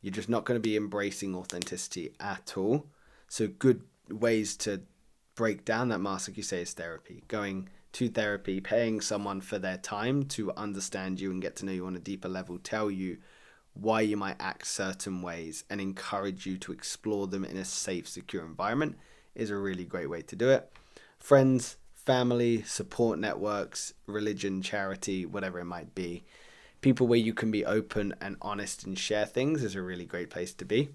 You're just not going to be embracing authenticity at all. So good ways to break down that mask, like you say, is therapy. Going to therapy, paying someone for their time to understand you and get to know you on a deeper level, tell you why you might act certain ways and encourage you to explore them in a safe, secure environment is a really great way to do it. Friends, family, support networks, religion, charity, whatever it might be. People where you can be open and honest and share things is a really great place to be.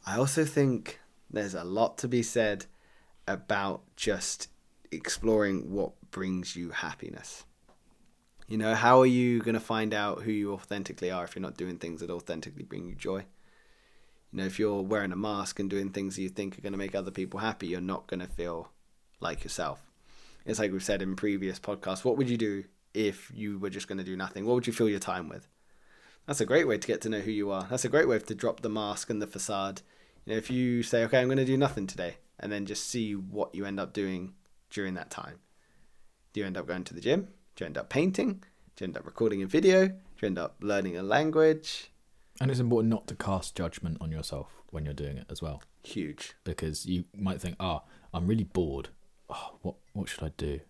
I also think there's a lot to be said about just exploring what brings you happiness. You know, how are you going to find out who you authentically are if you're not doing things that authentically bring you joy? You know, if you're wearing a mask and doing things that you think are going to make other people happy, you're not going to feel like yourself. It's like we've said in previous podcasts, what would you do if you were just going to do nothing? What would you fill your time with? That's a great way to get to know who you are. That's a great way to drop the mask and the facade. You know, if you say, okay, I'm going to do nothing today, and then just see what you end up doing during that time. Do you end up going to the gym? Do you end up painting? Do you end up recording a video? Do you end up learning a language? And it's important not to cast judgment on yourself when you're doing it as well. Huge. Because you might think, I'm really bored. What should I do?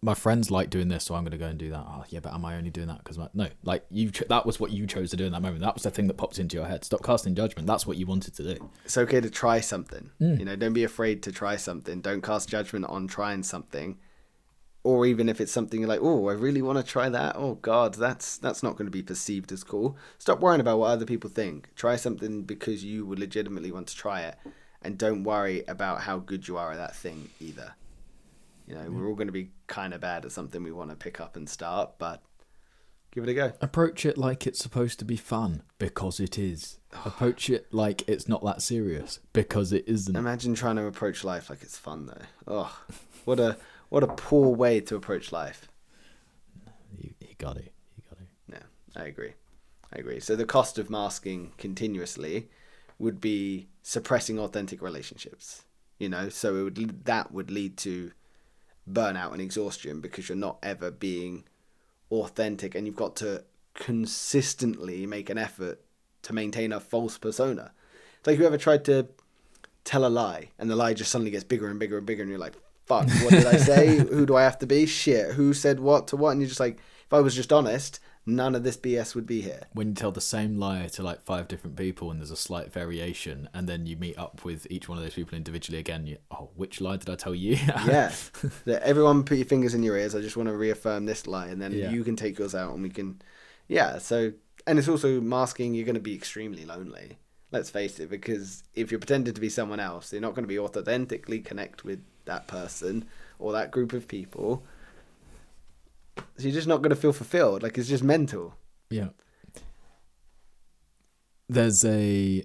My friends like doing this, so I'm going to go and do that. Yeah, but am I only doing that because that was what you chose to do in that moment. That was the thing that popped into your head. Stop casting judgment. That's what you wanted to do. It's okay to try something. You know, don't be afraid to try something. Don't cast judgment on trying something. Or even if it's something you're like, oh, I really want to try that. Oh God, that's not going to be perceived as cool. Stop worrying about what other people think. Try something because you would legitimately want to try it, and don't worry about how good you are at that thing either. You know, we're all going to be kind of bad at something we want to pick up and start, but give it a go. Approach it like it's supposed to be fun, because it is. Approach it like it's not that serious, because it isn't. Imagine trying to approach life like it's fun, though. Oh, what a poor way to approach life. You got it. Yeah, I agree. So the cost of masking continuously would be suppressing authentic relationships. You know, so that would lead to burnout and exhaustion, because you're not ever being authentic, and you've got to consistently make an effort to maintain a false persona. It's like, you ever tried to tell a lie and the lie just suddenly gets bigger and bigger and bigger, and you're like, fuck, what did I say? Who do I have to be? Shit, who said what to what? And you're just like, if I was just honest, none of this BS would be here. When you tell the same lie to like 5 different people and there's a slight variation, and then you meet up with each one of those people individually again, which lie did I tell you? Yeah. Everyone put your fingers in your ears. I just want to reaffirm this lie, and then you can take yours out and we can... Yeah, so... And it's also masking, you're going to be extremely lonely. Let's face it, because if you're pretending to be someone else, you're not going to be authentically connect with that person or that group of people. So you're just not going to feel fulfilled. Like, it's just mental. Yeah. There's a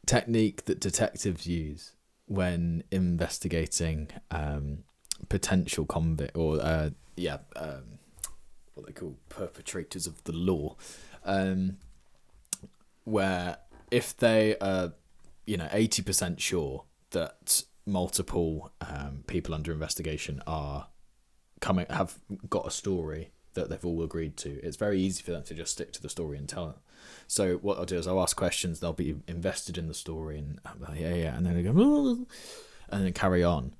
technique that detectives use when investigating potential convict or what they call perpetrators of the law, where if they are 80% sure that multiple people under investigation have got a story that they've all agreed to, it's very easy for them to just stick to the story and tell it. So what I'll do is I'll ask questions, they'll be invested in the story, and I'm like, yeah, and then they go, and then carry on.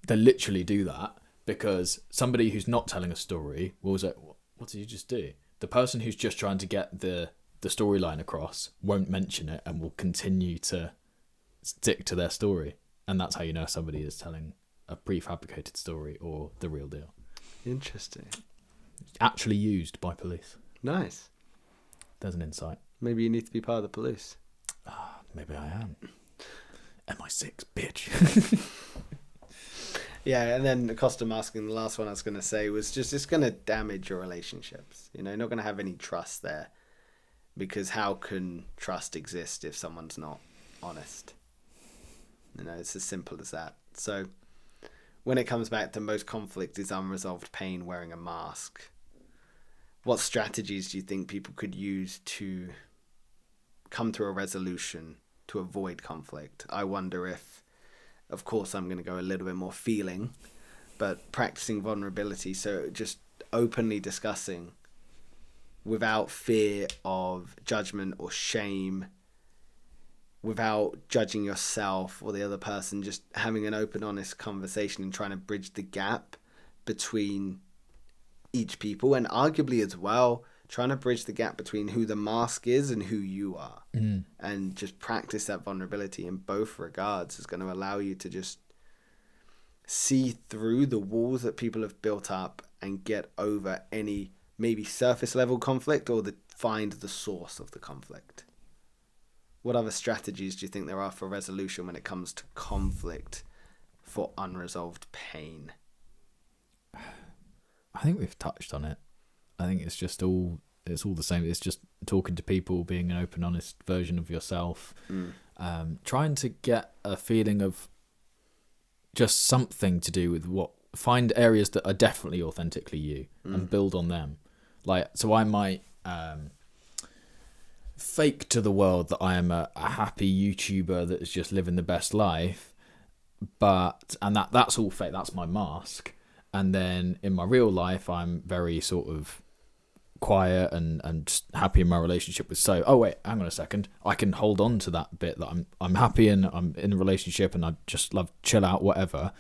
They literally do that, because somebody who's not telling a story will say, what did you just do? The person who's just trying to get the storyline across won't mention it and will continue to stick to their story. And that's how you know somebody is telling a prefabricated story or the real deal. Interesting. Actually used by police. Nice. There's an insight. Maybe you need to be part of the police. Maybe I am. MI6, bitch. Yeah, and then the cost of masking, the last one I was going to say was just it's going to damage your relationships. You know, you're not going to have any trust there, because how can trust exist if someone's not honest? You know, it's as simple as that. So when it comes back to most conflict is unresolved pain wearing a mask, what strategies do you think people could use to come to a resolution to avoid conflict? I wonder if, of course, I'm going to go a little bit more feeling, but practicing vulnerability. So just openly discussing without fear of judgment or shame, without judging yourself or the other person, just having an open, honest conversation and trying to bridge the gap between each people, and arguably as well trying to bridge the gap between who the mask is and who you are. And just practice that vulnerability in both regards is going to allow you to just see through the walls that people have built up and get over any maybe surface level conflict, or find the source of the conflict. What other strategies do you think there are for resolution when it comes to conflict for unresolved pain? I think we've touched on it. I think it's all the same. It's just talking to people, being an open, honest version of yourself, trying to get a feeling of just something to do with find areas that are definitely authentically you and build on them. Like, so I might fake to the world that I am a happy YouTuber that is just living the best life, and that's all fake. That's my mask. And then in my real life, I'm very sort of quiet and just happy in my relationship with oh wait, hang on a second, I can hold on to that bit that I'm happy and I'm in a relationship and I just love chill out, whatever.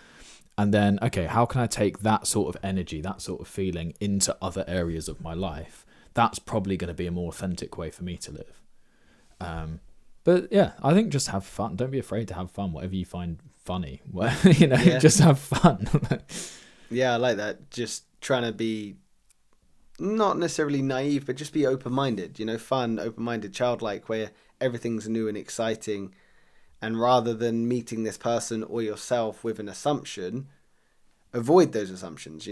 And then, okay, how can I take that sort of energy, that sort of feeling into other areas of my life? That's probably going to be a more authentic way for me to live. But yeah, I think just have fun. Don't be afraid to have fun. Whatever you find funny, just have fun. Yeah, I like that. Just trying to be not necessarily naive, but just be open-minded, fun, open-minded, childlike, where everything's new and exciting. And rather than meeting this person or yourself with an assumption, avoid those assumptions,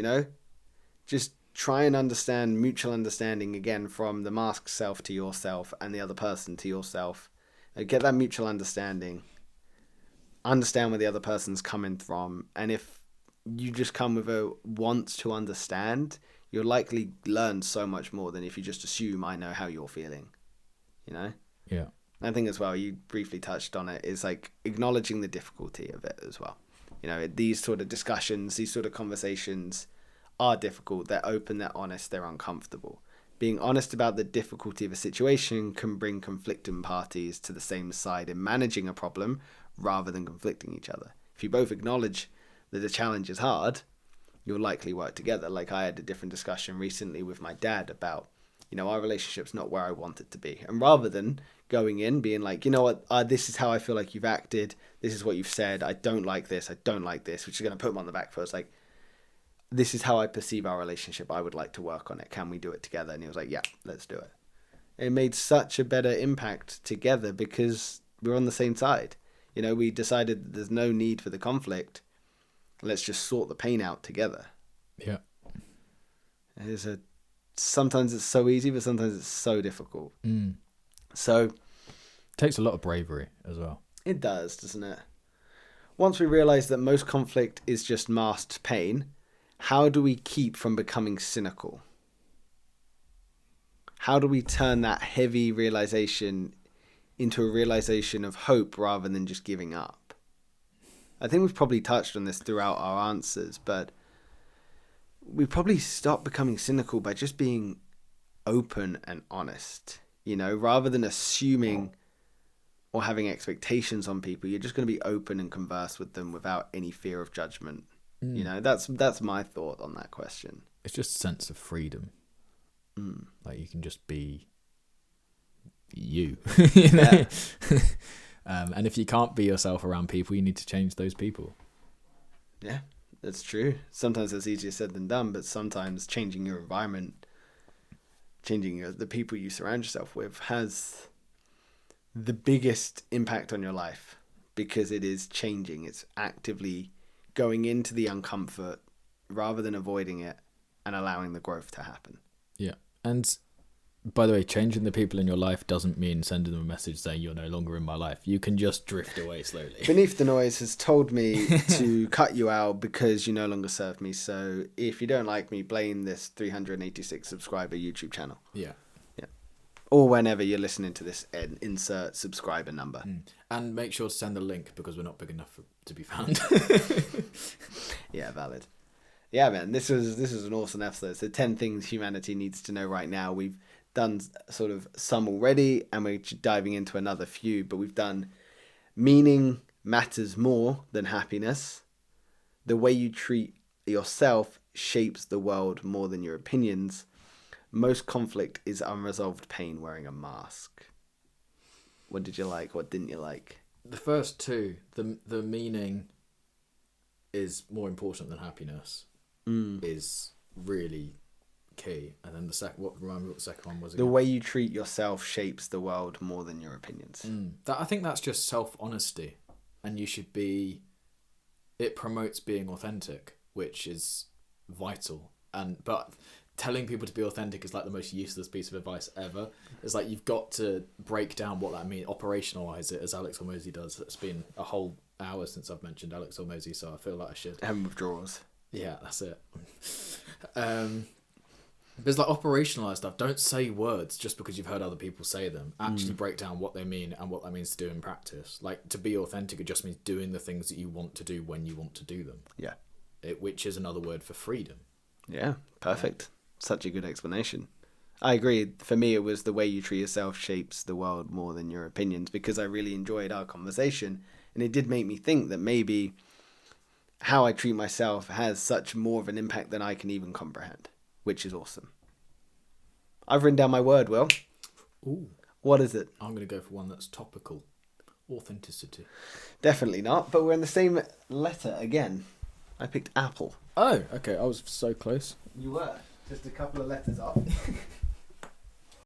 Just try and understand mutual understanding again from the masked self to yourself and the other person to yourself. Get that mutual understanding. Understand where the other person's coming from. And if you just come with a want to understand, you'll likely learn so much more than if you just assume I know how you're feeling, Yeah. I think as well, you briefly touched on it, is like acknowledging the difficulty of it as well. These sort of discussions, these sort of conversations are difficult. They're open, they're honest, they're uncomfortable. Being honest about the difficulty of a situation can bring conflicting parties to the same side in managing a problem rather than conflicting each other. If you both acknowledge that the challenge is hard, you'll likely work together. Like I had a different discussion recently with my dad about, our relationship's not where I want it to be. And rather than going in being like, this is how I feel like you've acted, this is what you've said, I don't like this, which is going to put him on the back foot. It's like, this is how I perceive our relationship, I would like to work on it, can we do it together? And he was like, yeah, let's do it. It made such a better impact together because we're on the same side. We decided that there's no need for the conflict, let's just sort the pain out together. Yeah. Sometimes it's so easy, but sometimes it's so difficult. So it takes a lot of bravery as well. It does, doesn't it? Once we realize that most conflict is just masked pain, how do we keep from becoming cynical? How do we turn that heavy realization into a realization of hope rather than just giving up? I think we've probably touched on this throughout our answers, but we probably stop becoming cynical by just being open and honest, rather than assuming or having expectations on people. You're just going to be open and converse with them without any fear of judgment. You know, that's my thought on that question. It's just a sense of freedom. Like you can just be you. You know? Yeah. And if you can't be yourself around people, you need to change those people. Yeah, that's true. Sometimes it's easier said than done, but sometimes changing your environment, changing the people you surround yourself with has the biggest impact on your life, because it is changing. It's actively going into the uncomfort rather than avoiding it and allowing the growth to happen. Yeah. And by the way, changing the people in your life doesn't mean sending them a message saying you're no longer in my life. You can just drift away slowly. Beneath the Noise has told me to cut you out because you no longer serve me. So if you don't like me, blame this 386 subscriber YouTube channel. Yeah. Yeah. Or whenever you're listening to this, insert subscriber number. And make sure to send the link because we're not big enough to be found. Yeah, valid. Yeah, man, this was an awesome episode. So 10 things humanity needs to know right now. We've done sort of some already, and we're diving into another few, but we've done meaning matters more than happiness. The way you treat yourself shapes the world more than your opinions. Most conflict is unresolved pain wearing a mask. What did you like? What didn't you like? The first two, the meaning is more important than happiness, is really key. And then the second, remind me what the second one was again? The way you treat yourself shapes the world more than your opinions. I think that's just self-honesty, and you should be. It promotes being authentic, which is vital. But telling people to be authentic is like the most useless piece of advice ever. It's like you've got to break down what that means, operationalize it, as Alex Hormozy does. It's been a whole hour since I've mentioned Alex Hormozy, so I feel like I should. Having withdrawals. Yeah, that's it. There's like operationalize stuff. Don't say words just because you've heard other people say them. Actually break down what they mean and what that means to do in practice. Like, to be authentic, it just means doing the things that you want to do when you want to do them. Yeah. Which is another word for freedom. Yeah, perfect. Such a good explanation. I agree. For me, it was the way you treat yourself shapes the world more than your opinions, because I really enjoyed our conversation, and it did make me think that maybe how I treat myself has such more of an impact than I can even comprehend, which is awesome. I've written down my word, Will. Ooh. What is it? I'm going to go for one that's topical. Authenticity. Definitely not, but we're in the same letter again. I picked apple. Oh, okay. I was so close. You were. Just a couple of letters up.